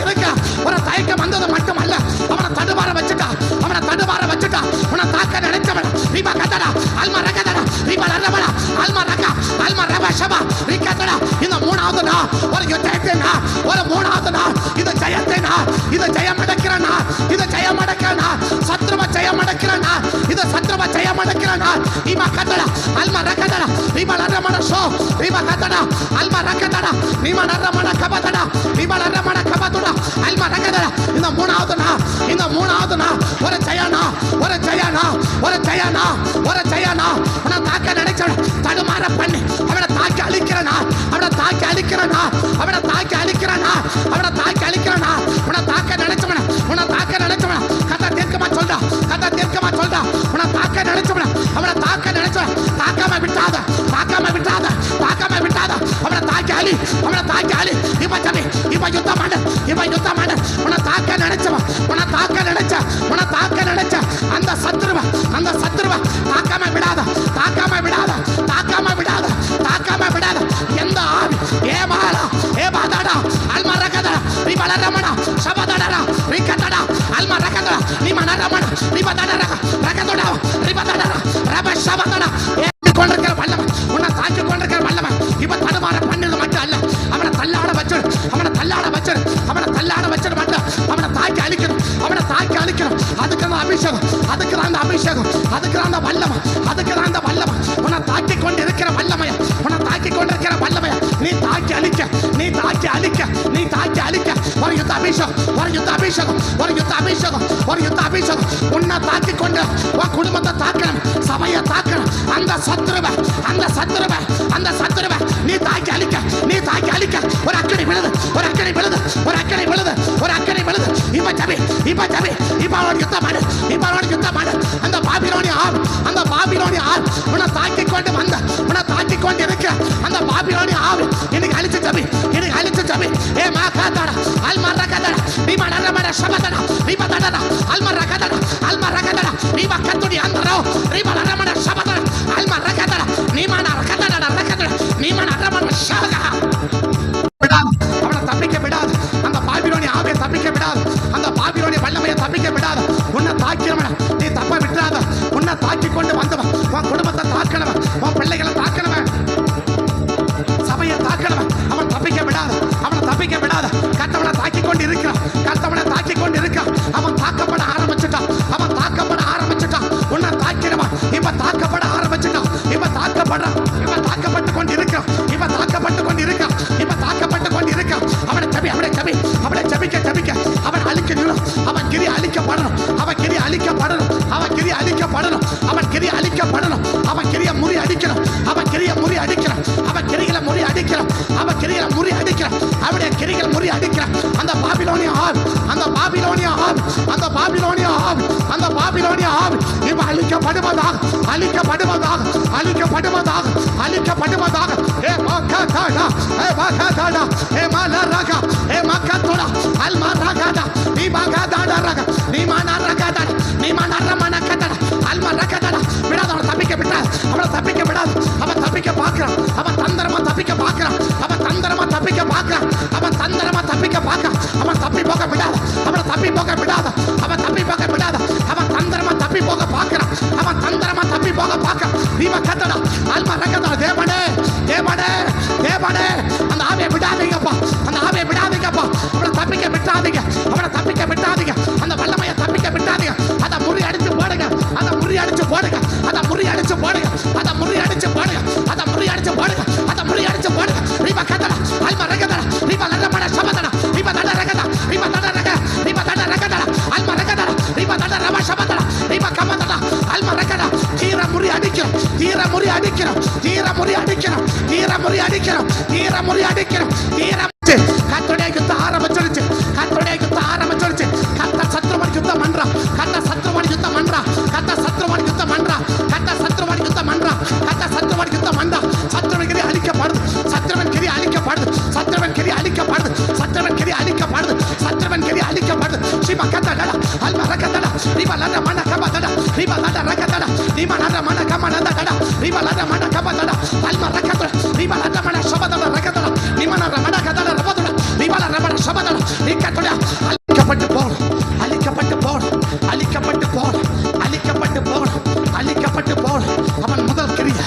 இருக்கிறான் ஒரு தயக்கம் வந்தது மட்டுமல்ல அவனை தடுமாற வச்சுட்டா உன்னை தாக்க நினைச்சவன் இவன் கதடா அல்மா ரகதடா இவன் அதமனா அல்மா ரக ஷபா ரிகதடா இந்த மூணாவது நாள் ஒரு யுத்தத்தை நாள் இது ஜெயத்தை நாள் இது ஜெயமடக்கிற நாள் சத்ருவ ஜெயமடக்கிற நாள் இவ கதடா அல்மா ரகதடா இவ லரமன ஷோ இவ கதடா அல்மா ரகதடா இவ லரமன கபதடா இவ லரமன கபதுடா அல்மா ரகதடா இந்த மூணாவது நாள் ஒரு ஜெயனா உன்னை தாக்க நினைச்சவன் தடுமாற பண்ணி அவனை தாக்கி அழிக்கிறனா உன்னை தாக்க நினைச்சவன கதை தீர்க்கமா சொல்றா உன்னை தாக்க நினைச்சவன அவனை தாக்க நினைச்சவன் தாக்காம விட்டாத அவனை தாக்கி அழி இப்ப யுத்தம் பண்ண உன்னை தாக்க நினைச்ச அந்த சத்ருவ தாக்காம விடாத எந்த ஆவி ஏமாலா ஏபாதடா அல்மா ரகதடா ரிபலரமனா சபதடா ரிகதடா அல்மா ரகதடா நிமனரமனா ரிபதடா ரகதடா ரிபதடா ரப சபதடா கொண்டிருக்கிற வல்லவன் உன்னை தாக்கி கொண்டிருக்கிற வல்லவன் இப்ப தடுமாற பண்ணது மட்டும் அல்ல அவனை தள்ளாட வச்சிரு மட்டும் அவனை தாக்கி அழிக்கணும் அதுக்கு அந்த அபிஷேகம் அதுக்கு அந்த வல்லவன் உன்னை தாக்கி கொண்டு இருக்கிற வல்லமைய நீ தாக்கி அழிக்க ஒரு யுத்த அபிஷேகம் உன்னை தாக்கி கொண்டு உன் குடும்பத்தை தாக்கணும் சபையை தாக்கணும் அந்த சத்துருவை நீ தாக்கி அழிக்க ஒரு அக்கறை விழுது இப்ப ஜபி இப்ப அவனோட யுத்தம் பண்ணு அந்த பாபிலோனிய ஆள் உன்னை தாக்கி கொண்டு இருக்க அந்த பாபிலோனிய ஆள் இன்னைக்கு அழிச்சு ஜபி ஏ மா காதடா அல்மா ரகதடா நீமா நரமட ஷபதடா நீமா தடடா அல்மா ரகதடா நீமா கத்துடி அந்தரோ நீமா நரமட ஷபதடா அல்மா ரகதடா நீமா நரமட ஷபதடா அவனை தப்பிக்க விடாது அந்த அடிக்கிறான், அவன் கிரிகளை முறி அடிக்கிறான், அவன் கிரிகளை முறி அடிக்கிறான், அவருடைய கிரிகள் முறி அடிக்கிறான். அந்த பாபிலோனிய ஆவி, அந்த பாபிலோனிய ஆவி, அந்த பாபிலோனிய ஆவி, அந்த பாபிலோனிய ஆவி இப்ப அழிக்கப்படுவதாக, அழிக்கப்படுவதாக, அழிக்கப்படுவதாக, அழிக்கப்படுவதாக. ஏ மகதாடா, ஏ மகதாடா, ஏ மலரகா, ஏ மகதோடா, அல் மரகதா, நீ மகதாடா ரக, நீ மனரகதா, நீ மனரமனகதா, அல் மரகதா. விடாத, அவனை தப்பிக்க விடாத, அவனை தப்பிக்க விடாது. அவன் தப்பிக்க பார்க்கிறான், அவன் தந்திரமா தப்பிக்க பார்க்கிறான், அவன் தந்திரமா தப்பிக்க பார்க்கிறான், அவன் தந்திரமா தப்பிக்க பார்க்கிறான். அவன் தப்பி போக விடாத, அவனை தப்பி போக விடாத, அவன் தப்பி போக விடாத. அவன் தந்திரமா தப்பி போக பார்க்கிறான், அவன் தந்திரமா தப்பி போக பார்க்கிறான். நீ மகதடா, அல் மரகதா. தேவனே, தேவனே, தேவனே, அந்த ஆவியை விடாதீங்கப்பா, அந்த ஆவியை விடாதீங்கப்பா. அவனை தப்பிக்க விட்டாதீங்க, அவனை தப்பிக்க விட்டாதீங்க, அந்த வல்லமையை தப்பிக்க விட்டாதீங்க. அதை முறி அடிச்சு போடுங்க, அதை முறி அடிச்சு போடுங்க, அதை முறி அடிச்சு போடுங்க, அதை முறி அடிச்சு போடுங்க, அதை முறி அடிச்சு போடுங்க, அதை முறி அடிச்சு போடுங்க. ரீபா கதடா, அல்மா ரகதடா, ரீபா லரமட சபதடா, ரீபா தட ரகதா, ரீபா தட ரக, ரீபா தட ரகதடா, அல்மா ரகதடா, ரீபா தட ரம சபதடா, ரீபா கமதடா, அல்மா ரகதா. தீர முறி அடிக்கிறோம், தீர முறி அடிக்கிறோம், தீர முறி அடிக்கிறோம், தீர முறி அடிக்கிறோம், தீர முறி அடிக்கிறோம், தீர. கர்த்தருடைய யுத்தம் ஆரம்பிச்சிருச்சு, கர்த்தருடைய யுத்தம் ஆரம்பிச்சிருச்சு. கர்த்தர் சத்ருவன் யுத்தம் பண்றான், கர்த்தர் சத்ருவன் யுத்தம் பண்றான், கர்த்தர் சத்ருவன் யுத்தம் பண்றான், கர்த்தர் சத்ருவன் யுத்தம் பண்றான், கர்த்தர் சத்ருவன் யுத்தம் பண்றான். சத்ருவன் கிரி அழிக்கப்படுது, சத்ருவன் கிரி அழிக்கப்படுது, சத்ருவன் கிரி அழிக்கப்படுது, சத்ருவன் கிரி அழிக்கப்படுது, சத்ருவன் கிரி அழிக்கப்படுது. ஸ்ரீமா கதடா, அல்மா ரகதடா, ரீபா லர மன கபதடா, ரீபா லர ரகதடா, ரீபா லர மன கமனதடா, ரீபா லர மன கபதடா, அல்மா ரகதடா, ரீபா லர மன சபதடா ரகதடா, ரீபா லர மன கதடா ரபதடா, ரீபா லர மன சபதடா. நீ கதடா அழிக்கப்பட்டு போகணும், அழிக்கப்பட்டு போகணும், அழிக்கப்பட்டு போகணும், அழிக்கப்பட்டு போகணும், அழிக்கப்பட்டு போகணும். அவன் முதல் கிரியை,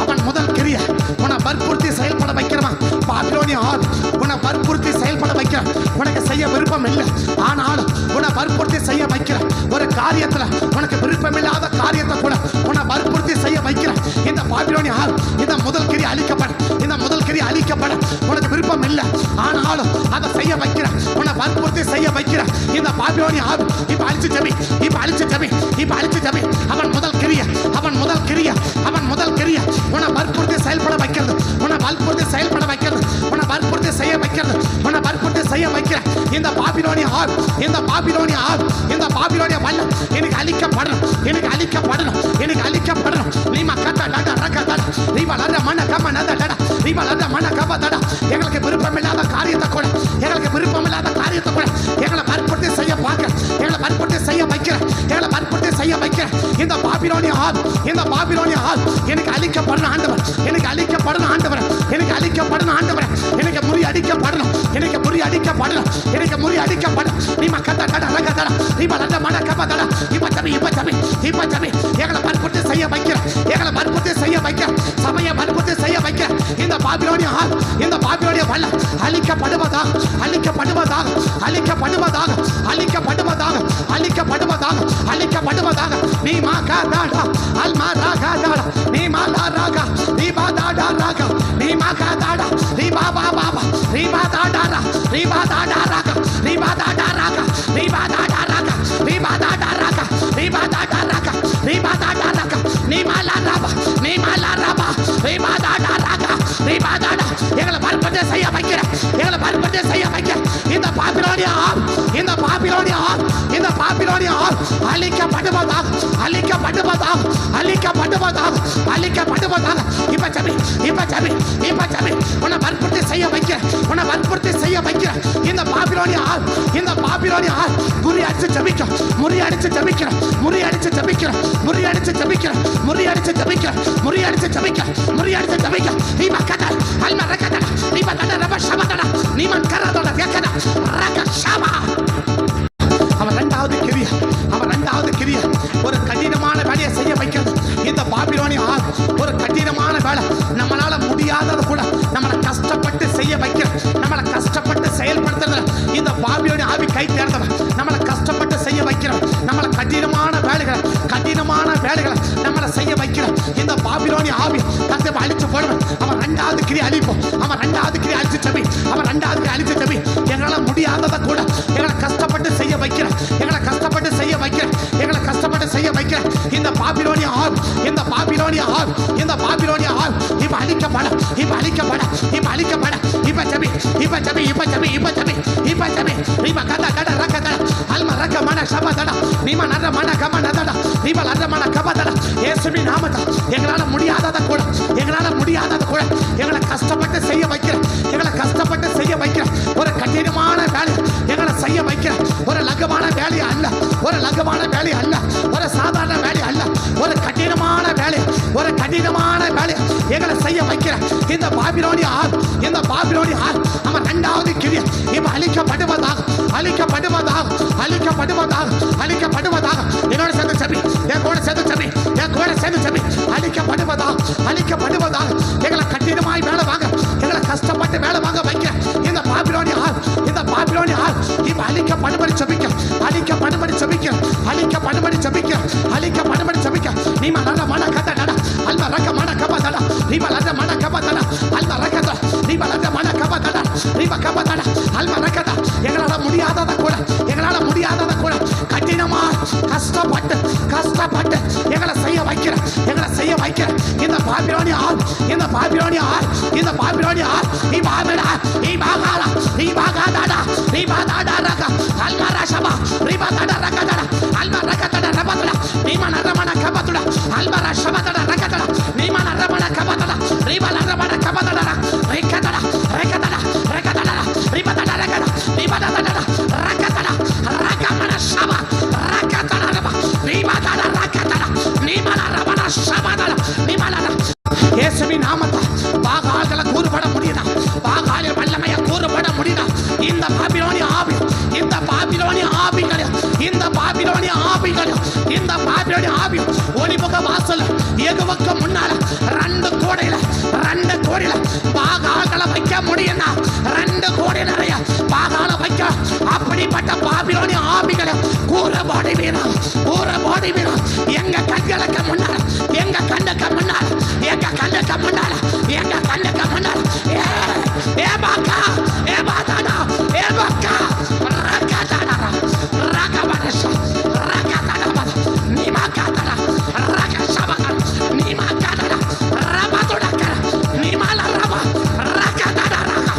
அவன் முதல் கிரியை உன்னை வற்புறுத்தி செயல்பட வைக்கிறவன் பாபிலோனிய ஆவி. உன்னை வற்புறுத்தி செயல்பட வைக்கிறான், உனக்கு செய்ய விருப்பம் இல்லை, ஆனாலும் உன்னை வற்புறுத்தி செய்ய வைக்கிறான். ஒரு காரியத்துல உனக்கு விருப்பமில்லாத காரியத்தை கூட உன்னை வற்புறுத்தி செய்ய வைக்கிறான். இந்த பாபிலோனிய ஆவி, இந்த முதல் கிரி அழிக்கப்பட, இந்த முதல் கிரி அழிக்கப்பட உனக்கு விருப்பம் இல்லை, ஆனாலும் அதை செய்ய வைக்கிறான், உன்னை வற்புறுத்தி செய்ய வைக்கிறான். இந்த பாபிலோனிய ஆவி இப்ப அழிச்சு ஜெபி, இப்ப அழிச்சு ஜெபி, இப்ப அழிச்சு ஜெபி. அவன் முதல் கிரியை, அவன் முதல் கிரியை, அவன் முதல் கிரியை உன்னை வற்புறுத்தி செயல்பட வைக்கிறது, உன்னை வற்புறுத்தி செயல்பட வைக்கிறது, உன்னை வற்புறுத்தி செய்ய வைக்கிறது, உன்னை வற்புறுத்தி செய்ய வைக்கிற இந்த பாபிலோனிய ஆவி, இந்த பாபிலோனிய ஆவி, இந்த பாபிலோனிய வல்லம் எனக்கு அழிக்கப்படணும், எனக்கு அழிக்கப்படணும், எனக்கு அழிக்கப்படணும். நீ மக்கா டாடா ரகடா, நீ வளர மன கமனதடா, நீ வளர மன கபதடா. எங்களுக்கு விருப்பமில்லாத காரியத்தை கூட, எங்களுக்கு விருப்பமில்லாத காரியத்தை கூட எங்களை வற்புறுத்தி செய்ய பார்க்க, எங்களை வற்புறுத்தி செய்ய வைக்கிற, எங்களை வற்புறுத்தி செய்ய வைக்கிற இந்த பாபிலோனிய ஆவி, இந்த பாபிலோனிய ஆவி எனக்கு அழிக்கப்படணும் ஆண்டவர், எனக்கு அழிக்கப்படணும் ஆண்டவர், எனக்கு அழிக்கப்படணும் ஆண்டவர், எனக்கு முறி அடிக்கப்படணும், எனக்கு முறி அடிக்கப்படணும், எனக்கு முறி அடிக்கப்படணும். நீ மக்கா டாடா ரகடா, நீ வளர மன கபதடா. இப்ப ஜெபி, இப்ப ஜெபி, இப்ப ஜெபி. எங்களை வற்புறுத்தி செய்ய வைக்கிற, எங்களை வற்புறுத்தி செய்ய வைக்கிற, சபையை வற்புறுத்தி செய்ய வைக்கிற இந்த பாபிலோனிய ஆவி, இந்த பாபிலோனிய வல்லம் அழிக்கப்படுவதாக, அழிக்கப்படுவதாக, அழிக்கப்படுவதாக, அழிக்கப்படுவதாக, அழிக்கப்படுவதாக, அழிக்கப்படுவதாக. நீ மகதாடா, அல்மா ரகடா, நீ மலரகா, நீ பாதாடா ரகா, நீ மகதாடா, நீ பாபா பாபா, நீ பாதாடா ரகா, நீ பாதாடா ரகா, நீ பாதாடா ரகா, நீ பாதாடா ரகா, நீ பாதாடா ரகா, நீ பாதாடா ரகா, நீ பாதாடா ரகா, நீ மலரபா, நீ மலரபா, நீ பாதாடா ரகா, நீ பாதாடா. எங்களை வற்புறுத்தி செய்ய வைக்கிற, எங்களை வற்புறுத்தி செய்ய வைக்கிற இந்த பாபிலோனிய ஆவி, இந்த பாபிலோனிய ஆவி, இந்த பாபிலோனிய ஆவி அழிக்கப்படுவதாக, அழிக்கப்படுவதாக, அழிக்கப்படுவதாக, அழிக்கப்படுவதாக. இப்ப ஜெபி, இப்ப ஜெபி, இப்ப ஜெபி. உன்னை வற்புறுத்தி செய்ய வைக்கிற, உன்னை வற்புறுத்தி செய்ய வைக்கிற இந்த பாபிலோனிய ஆவி, இந்த பாபிலோனிய ஆவி முறி அடிச்சு ஜெபிக்க, முறி அடிச்சு ஜெபிக்கிற, முறி அடிச்சு ஜெபிக்கிற, முறி அடிச்சு ஜெபிக்கிற, முறி அடிச்சு ஜெபிக்கிற, முறி அடிச்சு ஜெபிக்கிற, முறி அடிச்சு ஜெபிக்கிற. நீ மக்கா அல்மா ரகடா, நீ பதட ரப ஷபதடா, நீ மன்கரதோட வேக்கடா ரக ஷபா. அவன் இரண்டாவது கிரியை, அவன் இரண்டாவது கிரியை ஒரு கடினமான வேலையை செய்ய வைக்கிறது. இந்த பாபிலோனிய ஆவி ஒரு கடினமான வேலை, நம்மளால முடியாதது கூட நம்மளை கஷ்டப்பட்டு செய்ய வைக்கிற, நம்மளை கஷ்டப்பட்டு செயல்படுத்துறது இந்த பாபிலோனிய ஆவி கை தேர்ந்தவன். நம்மளை கஷ்டப்பட்டு செய்ய வைக்கிறோம், நம்மளை கடினமான வேலைகளை, கடினமான வேலைகளை நம்மளை செய்ய வைக்கிறோம். இந்த பாபிலோனிய ஆவி கத்தை அழிச்சு போடுவேன். அவன் இரண்டாவது கிரியை அழிப்போம், அவன் இரண்டாவது கிரியை அழிச்சு ஜெபி, அவன் இரண்டாவது கிரியை அழிச்சு ஜெபி. எங்களால் முடியாததை கூட எங்களை கஷ்டப்பட்டு செய்ய வைக்கிற, எங்களை கஷ்டப்பட்டு செய்ய வைக்கிற, எங்களை கஷ்டப்பட்டு செய்ய வைக்கிற இந்த பாபிலோனிய ஆவி, இந்த பாபிலோனிய ஆவி, இந்த பாபிலோனிய ஆவி இப்ப அழிக்கப்பட, அழிக்கப்பட, இப்ப அழிக்கப்பட, இப்ப ஜெபி, இப்ப ஜெபி, இப்ப ஜெபி, இப்ப ஜெபி, இப்ப ஜெபி. நீமா கதா கட ரக்கதா அல்மா ரக்க மன சபதடா நீமா நர மன கமனதடா நீமா நர மன கபதடா. இயேசுவின் நாமத்தில் எங்களால முடியாதத கூட, எங்களால முடியாதத கூட எங்களை கஷ்டப்பட்டு செய்ய வைக்கிற, எங்களை கஷ்டப்பட்டு செய்ய வைக்கிற ஒரு கடினமான வேலை எங்களை செய்ய வைக்கிற ஒரு லகுவான வேலை அல்ல, ஒரு லகுவான வேலை அல்ல, ஒரு சாதாரண வேலை அல்ல, ஒரு கடினமான வேலை, ஒரு கடினமான வேலை எங்களை செய்ய வைக்கிற இந்த பாபிலோனிய ஆள், இந்த பாபிலோனிய ஆள் அவன் இரண்டாவது கிரியை இப்ப அழிக்கப்படுவதாக, அழிக்கப்படுவதாக, அழிக்கப்படுவதாக, அழிக்கப்படுவதாக. என்னோட சேர்ந்து சபி, என் கூட சேர்ந்து சபி, என் கூட சேர்ந்து சபி. அழிக்கப்படுவதாக, அழிக்கப்படுவதாக. எங்களை கடினமாய் வேலை வாங்க, எங்களை கஷ்டப்பட்டு வேலை வாங்க வைக்க இந்த பாபிலோனிய ஆள், இந்த பாபிலோனிய ஆள் இப்ப அழிக்கப்படும்படி சபிக்க, அழிக்கப்படும்படி சபிக்க, அழிக்கப்படும்படி சபிக்க, அழிக்கப்படும்படி சபிக்க. நீ மன மன கத நட அல்வ ரக்க மன கபதட நீ மன மன கபதட அல்வ ரக்கத நீ மன மன கபதட நீ கபதட அல்வ ரக்கத. எங்களால முடியாதத கூட, எங்களால முடியாதத கூட கடினமா கஷ்டப்பட்டு கஷ்டப்பட்டு எங்களை செய்ய வைக்கிற, எங்களை செய்ய வைக்கிற இந்த பாபிலோனிய ஆள், இந்த பாபிலோனிய ஆள், இந்த பாபிலோனிய ஆள். நீ பாபிலா நீ பாகால நீ பாகாதாடா நீ பாதாடா ரக அல்வ ரஷபா நீ பாதாடா ரகதட அல்வ ரகதட ரபதட நீ மன ரமன கபதட அல்வ ரஷபதட ரகதட நீ மன ரமன கபதட நீ மன ரமன கபதட ரகதட ரகதட ரகதட நீ பாதாடா ரகதட நீ பாதாடா ரகதட ரகமன ஷபா ரகதட ரப நீ பாதாடா ரகதட நீ மன ரமன ஷபதட நீ மன. இயேசுவின் நாமத்தில் பாகால்களை கூறுபட முடியுதா, பாகாலின் வல்லமையை கூறுபட முடியுதா. இந்த பாபிலோனிய ஆவி, இந்த பாபிலோனிய ஆவிகள், இந்த பாபிலோனிய ஆவிகள், இந்த பாபிலோனிய ஆவி ஒளிமுக வாசல் எகுவுக்கு முன்னால ரெண்டு கோடியில பாகால்களை வைக்க முடியும்னா, 2 கோடி நிறைய பாகால வைக்க அப்படிப்பட்ட பாபிலோனிய ஆவிகளை கூறுபாடு வீணம், கூறுபாடு வீணம். எங்க கண்களுக்கு முன்னால, எங்க கண்ணுக்கு முன்னால, எங்க கண்ணுக்கு முன்னால, எங்க கண்ணுக்கு முன்னால ஏ பாக்கா ஏ பாதாடா ஏ பாக்கா ரகதாடா ரகவரஷ ரகதாடா நீ மாகாடா ரகஷபகா நீ மாகாடா ரபதுடக நீ மால ரப ரகதாடா ரக.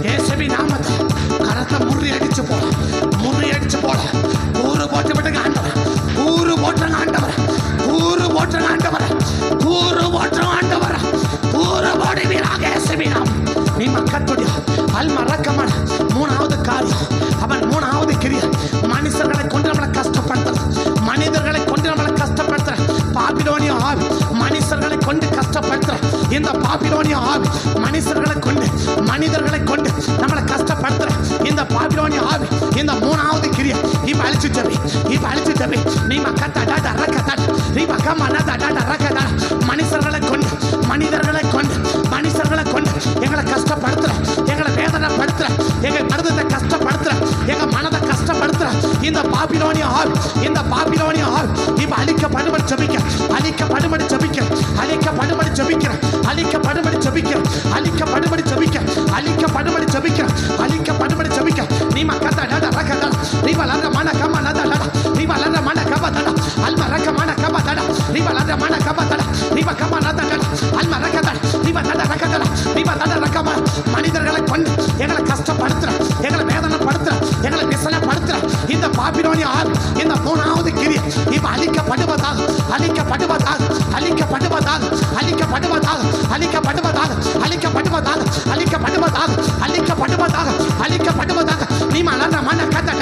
இயேசுவின் நாமத்தில் கரத்தை முறியடிச்சு போல, முறியடிச்சு போல கூறு போட்டு விட்டுங்க ஆண்டவர், கூறு போட்டுங்க ஆண்டவர், கூறு போட்டுங்க ஆண்டவர், கூறு போட்டுங்க ஆண்டவர், கூறு போடுவீராக இயேசுவின் நாமம். நீ மக்களுடைய அல்மரக்கமான 3வது காரியம், அவன் 3வது கிரியை மனுஷர்களை கொண்டு நம்மளை கஷ்டப்படுத்துற, மனிதர்களை கொண்டு நம்மளை கஷ்டப்படுத்துற பாபிலோனிய ஆவி, மனுஷர்களை கொண்டு கஷ்டப்படுத்துற இந்த பாபிலோனிய ஆவி, மனுஷர்களை கொண்டு மனிதர்களை கொண்டு நம்மளை கஷ்டப்படுத்துற இந்த பாபிலோனிய ஆவி, இந்த 3வது கிரியை இப்ப அழிச்சு ஜெபி, இப்ப அழிச்சு ஜெபி. நீ மக்கள் ரக்கதட நீ மக்கமான ரக்கதட. மனுஷர்களை கொண்டு மனிதர்களை கொண்டு மனுஷர்களை கொண்டு எங்களை கஷ்டப்படுத்துற, எங்களை வேதனைப்படுத்துற, எங்க மனதை கஷ்டப்படுத்துற, எங்க மனதை கஷ்டப்படுத்துற இந்த பாபிலோனிய ஆவி, இந்த பாபிலோனிய ஆவி இப்ப அழிக்கப்படும்படி ஜெபிக்க, அழிக்கப்படும்படி ஜெபிக்க, அழிக்கப்படும்படி ஜெபிக்க, அழிக்கப்படும்படி ஜெபிக்க, அழிக்கப்படும்படி ஜெபிக்க, அழிக்கப்படும்படி ஜெபிக்க, அழிக்கப்படும்படி ஜெபிக்க. நீ மக்கள் ரக்கதட நீ வளர மன கமனதட நீ வளர மன கபதட அல்ம ரக்க மன கபதட நீ வளர மன கபதட நீ கமனதட அல்ம ரக்கதட நீ வளர ரக்கதட நீ வளர ரக்கம. மனிதர்களை கொண்டு எங்களை கஷ்டப்படுத்துற, எங்களை வேதனைப்படுத்துற, எங்களை விசனப்படுத்துற இந்த பாபிலோனிய ஆவி, இந்த 3வது கிரியை இப்ப அழிக்கப்படுவதாக, அழிக்கப்படுவதாக, அழிக்கப்படுவதாக, அழிக்கப்படுவதாக, அழிக்கப்படுவதாக, அழிக்கப்படுவதாக, அழிக்கப்படுவதாக, அழிக்கப்படுவதாக, அழிக்கப்படுவதாக. நீ மன மன கதட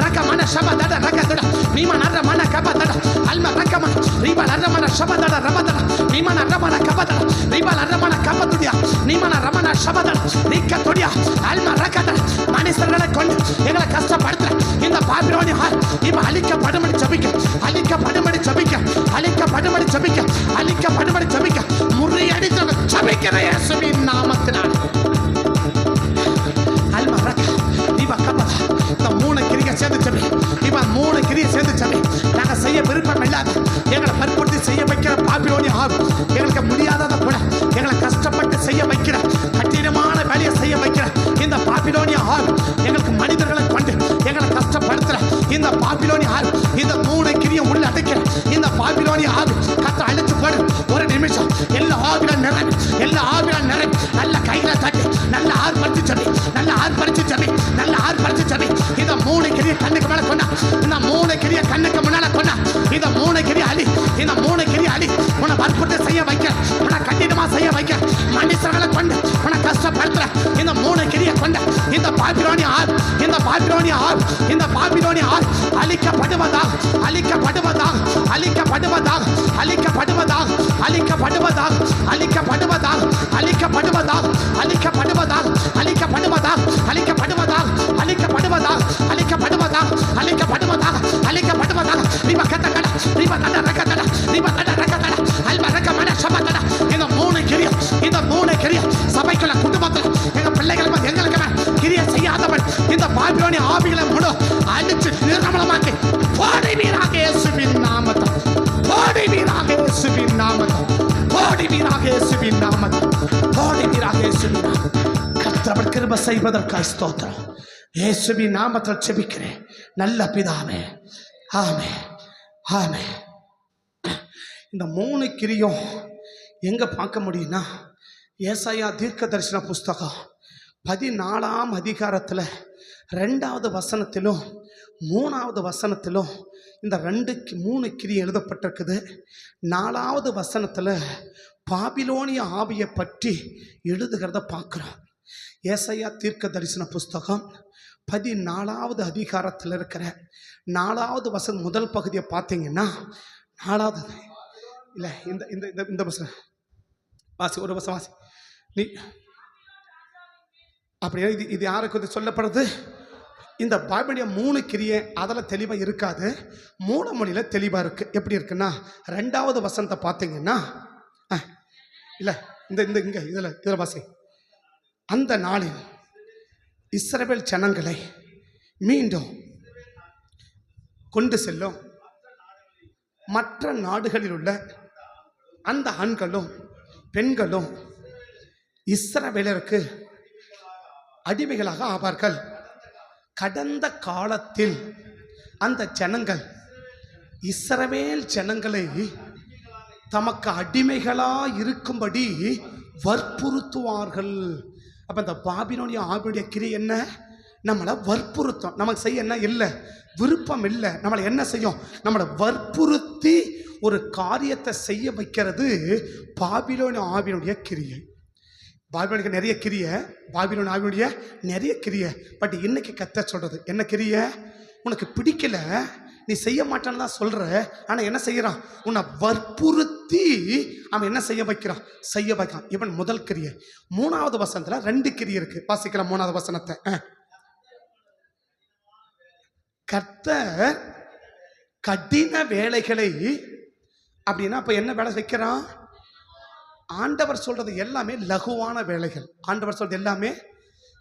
ரக மன சபதட ரகதட நீ மன மன கபதட அல்ம ரகம நீ மன மன சபதட ரபதட நீ மன மன கபதட நீ மன மன கபதுடியா நீ மன மன சபதட நீ கதுடியா அல்ம ரகதட. மனுஷர்களை கொண்டு எங்களை கஷ்டப்படுத்துற இந்த பாபிலோனிய ஆவி இப்ப அழிக்கப்படும்படி ஜெபிக்க, அழிக்கப்படும்படி ஜெபிக்க, அழிக்கப்படும்படி ஜெபிக்க, அழிக்கப்படும்படி ஜெபிக்க. முறியடித்து ஜெபிக்கிற இயேசுவின் நாமத்தினால் அல்ம ரக நீ கபத. இந்த 3 கிரியை சேர்ந்து ஜெபி, இப்ப 3 கிரியை சேர்ந்து ஜெபி. நாங்க செய்ய விருப்பம் இல்லாத எங்களை பற்படுத்தி செய்ய வைக்கிற பாபிலோனிய ஆவி, எங்களுக்கு முடியாததை கூட எங்களை கஷ்டப்பட்டு செய்ய வைக்கிற கடினமான வேலையை செய்ய வைக்கிற இந்த பாபிலோனிய ஆவி, எங்களுக்கு மனிதர்களை கொண்டு எங்களை கஷ்டப்படுத்துற இந்த பாபிலோனிய ஆவி, இந்த 3 கிரியை உள்ள அடைக்கிற இந்த பாபிலோனிய ஆவி கத்த அழிச்சு போடு. ஒரு நிமிஷம் எல்லா அழிக்கப்படுவதாக, அழிக்கப்படுவதாக, அழிக்கப்படுவதாக, அழிக்கப்படுவதாக, அழிக்கப்படுவதாக, அழிக்கப்படுவதாக, அழிக்கப்படுவதாக, அழிக்கப்படுவதாக, அழிக்கப்படுவதாக. ரிப கதகட, ரிப கட ரகதட, ரிப கட ரகதட, அல்ப ரகமட சபதட. இந்த மூணு கிரியம், இந்த மூணு கிரியம் சபைக்குள்ள, குடும்பத்துல, எங்க பிள்ளைகளுக்கு எங்களுக்கு கிரியை செய்யாதவன் இந்த பாபிலோனிய ஆவிகளை முழு அடிச்சு நிர்மலமாக்கி போடுவீராக இயேசுவின் நாமத்தில், போடுவீராக இயேசுவின் நாமத்தில், போடுவீராக இயேசுவின் நாமத்தில், போடுவீராக இயேசுவின் நாமத்தில். கர்த்தர் கிருபை செய்வதற்காக ஸ்தோத்திரம். இயேசுவின் நாமத்தில் ஜெபிக்கிறேன் நல்ல பிதாவே, ஆமென், ஆமென். இந்த மூணு கிரியும் எங்க பார்க்க முடியும்னா, ஏசாயா தீர்க்க தரிசன புஸ்தகம் 14ஆம் அதிகாரத்தில் 2வது வசனத்திலும் 3வது வசனத்திலும் இந்த 3 கிரி எழுதப்பட்டிருக்குது. 4வது வசனத்தில் பாபிலோனிய ஆவியை பற்றி எழுதுகிறத பார்க்குறோம். ஏசாயா தீர்க்க தரிசன புஸ்தகம் 14வது அதிகாரத்தில் இருக்கிற 4வது வசனம் முதல் பகுதியை பார்த்தீங்கன்னா, 4வது இல்லை, இந்த இந்த இந்த வசனம் வாசி, ஒரு வசனம் வாசி நீ. அப்படியே இது யாருக்கு வந்து சொல்லப்படுறது? இந்த பைபிளுடைய 3 கிரியை அதில் தெளிவாக இருக்காது, மூல மொழியில் தெளிவாக இருக்குது. எப்படி இருக்குன்னா, 2வது வசனத்தை பார்த்தீங்கன்னா, இல்லை இந்த இந்த இங்கே இதில் வாசி. அந்த நாளில் இஸ்ரவேல் ஜனங்களை மீண்டும் கொண்டு செல்லும் மற்ற நாடுகளில் உள்ள அந்த ஆண்களும் பெண்களும் இஸ்ரவேலருக்கு அடிமைகளாக ஆவார்கள். கடந்த காலத்தில் அந்த ஜனங்கள் இஸ்ரவேல் ஜனங்களை தமக்கு அடிமைகளாக இருக்கும்படி வற்புறுத்துவார்கள். அப்போ இந்த பாபிலோனிய ஆவியுடைய கிரி என்ன? நம்மளை வற்புறுத்தும். நமக்கு செய்ய என்ன இல்லை, விருப்பம் இல்லை. நம்மளை என்ன செய்யும்? நம்மளை வற்புறுத்தி ஒரு காரியத்தை செய்ய வைக்கிறது பாபிலோனிய ஆவியினுடைய கிரியை. பாபிலோனுக்கு நிறைய கிரியை, பாபிலோன் ஆவியுடைய நிறைய கிரியை. பட் இன்னைக்கு கத்த சொல்றது என்ன கிரியை? உனக்கு பிடிக்கல, நீ செய்ய மாட்டான்னு தான் சொல்ற. ஆனால் என்ன செய்யறான்? உன்னை வற்புறுத்தி அவன் என்ன செய்ய வைக்கிறான்? செய்ய வைக்கிறான். இவன் முதல் கிரியை. 3வது வசனத்தில் 2 கிரியை இருக்கு. வாசிக்கலாம் 3வது வசனத்தை. கர்த்தர் கடின வேலைகளை, அப்படின்னா அப்ப என்ன வேலை வைக்கிறான்? ஆண்டவர் சொல்றது எல்லாமே லகுவான வேலைகள். ஆண்டவர் சொல்றது எல்லாமே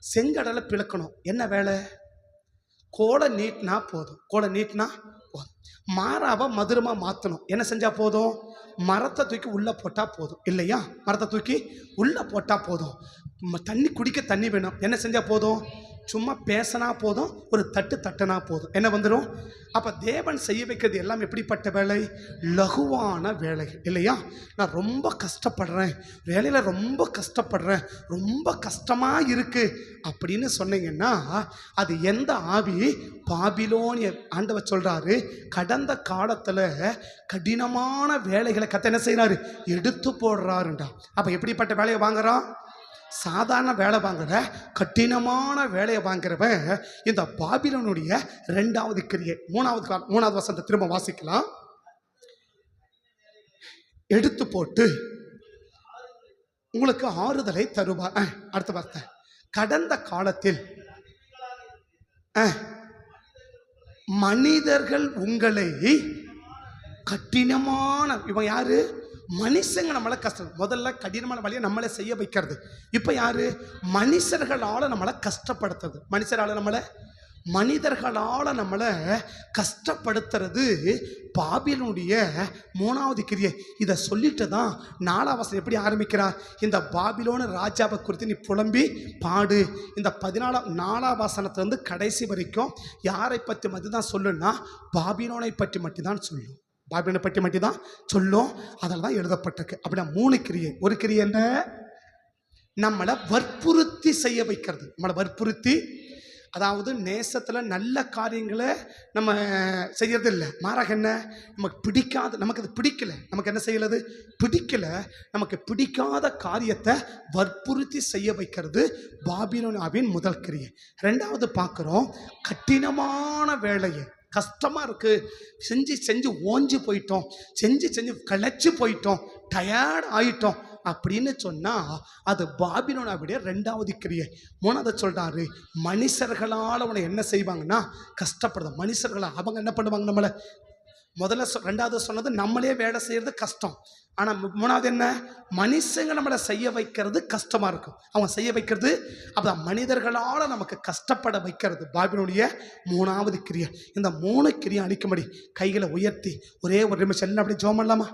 செங்கடலை பிளக்கணும். என்ன வேலை? கோடை நீட்டினா போதும், கோடை நீட்டினா போதும். மாறாவை மதுரமா மாற்றணும். என்ன செஞ்சா போதும்? மரத்தை தூக்கி உள்ள போட்டா போதும், இல்லையா? மரத்தை தூக்கி உள்ள போட்டா போதும். தண்ணி குடிக்க தண்ணி வேணும். என்ன செஞ்சா போதும்? சும்மா பேசினா போதும், ஒரு தட்டுனா போதும், என்ன வந்துடும்? அப்போ தேவன் செய்ய வைக்கிறது எல்லாம் எப்படிப்பட்ட வேலை? லகுவான வேலைகள், இல்லையா? நான் ரொம்ப கஷ்டப்படுறேன், வேலையில் ரொம்ப கஷ்டப்படுறேன், ரொம்ப கஷ்டமாக இருக்குது அப்படின்னு சொன்னீங்கன்னா அது எந்த ஆவி? பாபிலோனிய ஆண்டவர் சொல்கிறாரு, கடந்த காலத்தில் கடினமான வேலைகளை கத்த என்ன செய்கிறாரு? எடுத்து போடுறாருண்டா. அப்போ எப்படிப்பட்ட வேலையை வாங்குறான்? சாதாரண வேலை வாங்குற, கடினமான வேலையை வாங்குறவன் இந்த பாபிலோனுடைய 2வது கிரியை. 3வது வசனத்தை திரும்ப வாசிக்கலாம். எடுத்து போட்டு உங்களுக்கு ஆறுதலை தருவார். அடுத்த வார்த்தை, கடந்த காலத்தில் மனிதர்கள் உங்களை கடினமான, இவன் யாரு? மனுஷங்க நம்மளை கஷ்டம். முதல்ல கடினமான வழியை நம்மளை செய்ய வைக்கிறது. இப்போ யாரு? மனுஷர்களால் நம்மளை கஷ்டப்படுத்துறது. மனிதர்களால் நம்மளை கஷ்டப்படுத்துறது பாபிலோனுடைய 3வது கிரியை. இதை சொல்லிட்டு தான் 4வது வசனம் எப்படி ஆரம்பிக்கிறார்? இந்த பாபிலோனு ராஜாவை குறித்து நீ புலம்பி பாடு. இந்த 4வது வசனத்திலிருந்து கடைசி வரைக்கும் யாரை பற்றி மட்டும் தான் சொல்லுன்னா, பாபிலோனை பற்றி மட்டும்தான் சொல்லும். பாபிலோனை பற்றி மட்டும் தான் சொல்லும். அதில் தான் எழுதப்பட்டிருக்கு. அப்படின்னா 3 கிரியை. ஒரு கிரியை என்ன? நம்மளை வற்புறுத்தி செய்ய வைக்கிறது. நம்மளை வற்புறுத்தி, அதாவது நேசத்தில் நல்ல காரியங்களை நம்ம செய்யறது இல்லை. மாறாக என்ன? நமக்கு பிடிக்காத, நமக்கு அது பிடிக்கல, நமக்கு என்ன செய்யறது? பிடிக்கல, நமக்கு பிடிக்காத காரியத்தை வற்புறுத்தி செய்ய வைக்கிறது பாபிலோனியாவின் முதல் கிரியை. 2வது பார்க்குறோம், கடினமான வேலையை. கஷ்டமாக இருக்குது, செஞ்சு ஓஞ்சி போயிட்டோம், செஞ்சு களைச்சி போயிட்டோம், டயர்ட் ஆகிட்டோம் அப்படின்னு சொன்னால் அது பாபிலோனை விட 2வது கிரியை. 3வது சொல்கிறாரு, மனுஷர்களால் அவனை என்ன செய்வாங்கன்னா கஷ்டப்படுது. மனுஷர்களால் அவங்க என்ன பண்ணுவாங்க நம்மளை. முதல்ல 2வது சொன்னது நம்மளே வேலை செய்கிறது கஷ்டம். ஆனால் 3வது என்ன, மனுஷங்க நம்மளை செய்ய வைக்கிறது கஷ்டமாக இருக்கும். அவங்க செய்ய வைக்கிறது அப்போ மனிதர்களால் நமக்கு கஷ்டப்பட வைக்கிறது பாபிலோனுடைய 3வது கிரியை. இந்த 3 கிரியை அழிக்கும்படி கைகளை உயர்த்தி ஒரே ஒரு நிமிஷம் எல்லாம் அப்படியே ஜெபம் பண்ணலாமா?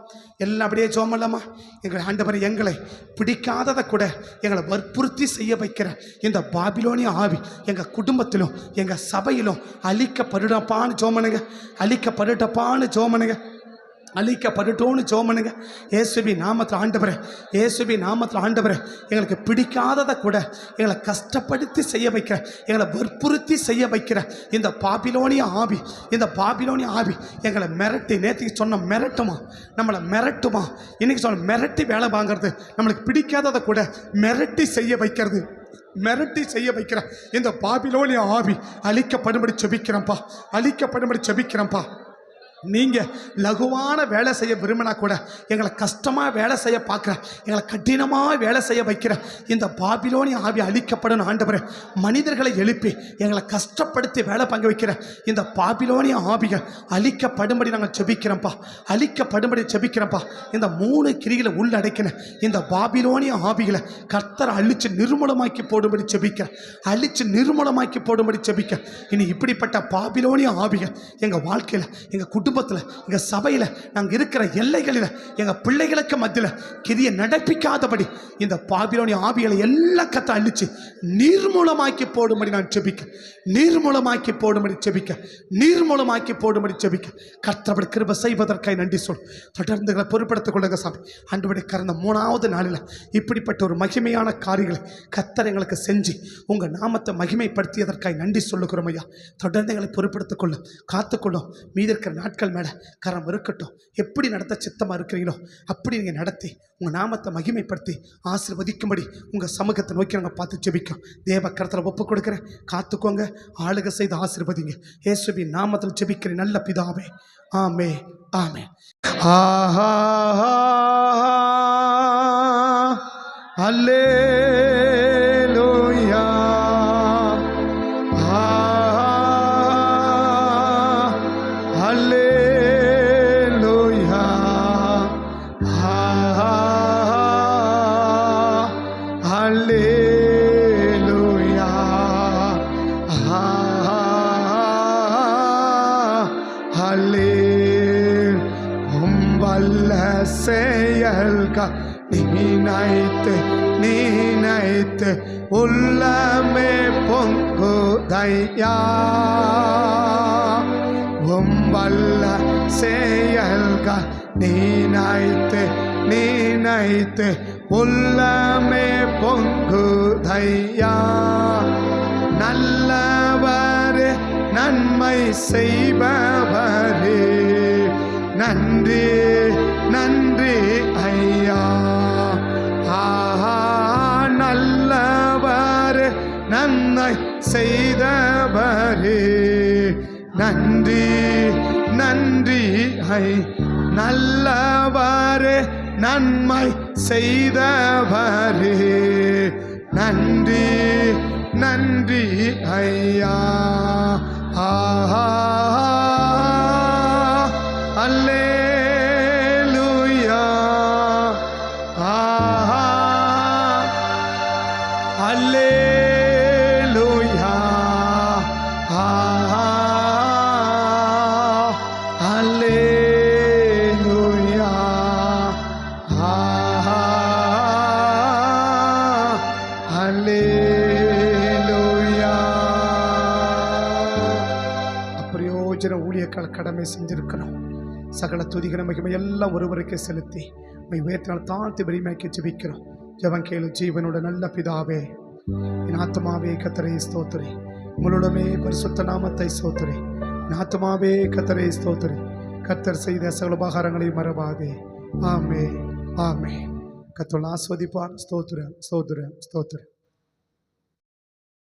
எல்லாம் அப்படியே ஜெபம் பண்ணலாமா? எங்களை ஆண்டவரே, எங்களை பிடிக்காததை கூட எங்களை வற்புறுத்தி செய்ய வைக்கிற இந்த பாபிலோனிய ஆவி எங்கள் குடும்பத்திலும் எங்கள் சபையிலும் அழிக்கப்படப்பான்னு ஜெபம் பண்ணுங்க. அழிக்கப்படப்பான்னு ஜெபம் பண்ணுங்க. அழிக்கப்படட்டோன்னு ஜெபம் பண்ணுங்க. இயேசுவி நாமத்தில் ஆண்டவரே, இயேசுவி நாமத்தில் ஆண்டவரே, எங்களுக்கு பிடிக்காததை கூட எங்களை கஷ்டப்படுத்தி செய்ய வைக்கிற, எங்களை வற்புறுத்தி செய்ய வைக்கிற இந்த பாபிலோனிய ஆவி, இந்த பாபிலோனிய ஆவி எங்களை மிரட்டி, நேற்றுக்கு சொன்ன மிரட்டுமா, நம்மளை மிரட்டுமா, இன்னைக்கு சொன்ன மிரட்டி வேலை வாங்கிறது, நம்மளுக்கு பிடிக்காததை கூட மிரட்டி செய்ய வைக்கிறது, மிரட்டி செய்ய வைக்கிற இந்த பாபிலோனிய ஆவி அழிக்கப்படும்படி செபிக்கிறேன்ப்பா, அழிக்கப்படும்படி செபிக்கிறேன்ப்பா. நீங்கள் லகுவான வேலை செய்ய விரும்பினா கூட எங்களை கஷ்டமாக வேலை செய்ய பார்க்குற, எங்களை கடினமாக வேலை செய்ய வைக்கிற இந்த பாபிலோனிய ஆவி அழிக்கப்படணும் ஆண்டவரே. மனிதர்களை எழுப்பி எங்களை கஷ்டப்படுத்தி வேலை பங்கு வைக்கிற இந்த பாபிலோனிய ஆவிகள் அழிக்கப்படும்படி நாங்கள் செபிக்கிறோம்ப்பா, அழிக்கப்படும்படி செபிக்கிறோம்ப்பா. இந்த 3 கிரிகளை உள்ளடக்கின இந்த பாபிலோனிய ஆவிகளை கர்த்தர் அழித்து நிர்மூலமாக்கி போடும்படி செபிக்கிறேன், அழித்து நிர்மூலமாக்கி போடும்படி செபிக்க. இனி இப்படிப்பட்ட பாபிலோனிய ஆவிகள் எங்கள் வாழ்க்கையில், எங்கள் குடும்பத்தில், எங்கள் சபையில், நாங்கள் இருக்கிற எல்லைகளில், எங்கள் பிள்ளைகளுக்கு மத்தியில் கிரியை நடப்பிக்காதபடி இந்த பாபிலோனிய ஆவிகளை எல்லாம் கத்த அழிச்சு நீர்மூலமாக்கி போடும்படி நான் செபிக்க, நீர்மூலமாக்கி போடும்படி செபிக்க, நீர்மூலமாக்கி போடும்படி செபிக்க. கர்த்தருடைய கிருபை செய்வதற்காக நன்றி சொல். தொடர்ந்து எங்களை பொறுப்படுத்திக் கொள்ளுங்க சாமி. ஆண்டவரே, கடந்த 3வது நாளில் இப்படிப்பட்ட ஒரு மகிமையான காரியங்களை கர்த்தர் எங்களுக்கு செஞ்சு உங்கள் நாமத்தை மகிமைப்படுத்தியதற்காக நன்றி சொல்லுகிறோம் ஐயா. தொடர்ந்து எங்களை பொறுப்படுத்திக் கொள்ளும், காத்துக்கொள்ளும். மீதி இருக்கிற நாட்கள் மேலே கரம் இருக்கட்டும். எப்படி நடத்த சித்தமாக இருக்கிறீங்களோ அப்படி நீங்கள் நடத்தி உங்கள் நாமத்தை மகிமைப்படுத்தி ஆசீர்வதிக்கும்படி உங்கள் சமூகத்தை நோக்கி நாங்கள் பார்த்து ஜெபிக்கும். தேவ கரத்தில் ஒப்பு கொடுக்குறேன், காத்துக்கோங்க, ஆளுகை செய்து ஆசீர்வதிங்க. இயேசுவின் நாமத்தில் ஜெபிக்கிறேன் நல்ல பிதாவே, ஆமே ஆமே. அல்லேலூயா, அல்லேலூயா, வல்ல செயல்கள் நினைத்து உள்ளமே பொங்குதையா. வல்ல செயல்கள் நினைத்து உள்ளமே பொங்குதையா. நல்லவர் நன்மை செய்பவரே, நன்றி நன்றி ஐயா. நல்லவர் நன்மை செய்தவரே, நன்றி நன்றி ஐ. நல்லவர் நன்மை செய்தவரே, நன்றி நன்றி ஐயா. அல்லேலூயா, அல்லேலூயா, அல்லேலூயா, அல்லேலூயா. அப்பிரயோஜன ஊழியக்கால கடமை செஞ்சிருக்கணும். சகல துதிகன மகிமை எல்லாம் ஒருவருக்கே செலுத்தி உயர்த்தினால் தாழ்த்தி வலிமைக்கு ஜெபிக்கிறோம். ஜெபம் கேளு ஜீவனோட நல்ல பிதாவே. என் ஆத்மாவே கர்த்தரை ஸ்தோத்திரி, உங்களுடமே பரிசுத்த நாமத்தை ஸ்தோத்திரி. என் ஆத்மாவே கர்த்தரை ஸ்தோத்திரி, கர்த்தர் செய்த சகல உபகாரங்களை மறவாதே. ஆமே ஆமே. கர்த்தர் ஆஸ்வதிப்பார். ஸ்தோத்திரம் ஸ்தோத்திரம் ஸ்தோத்திரம்.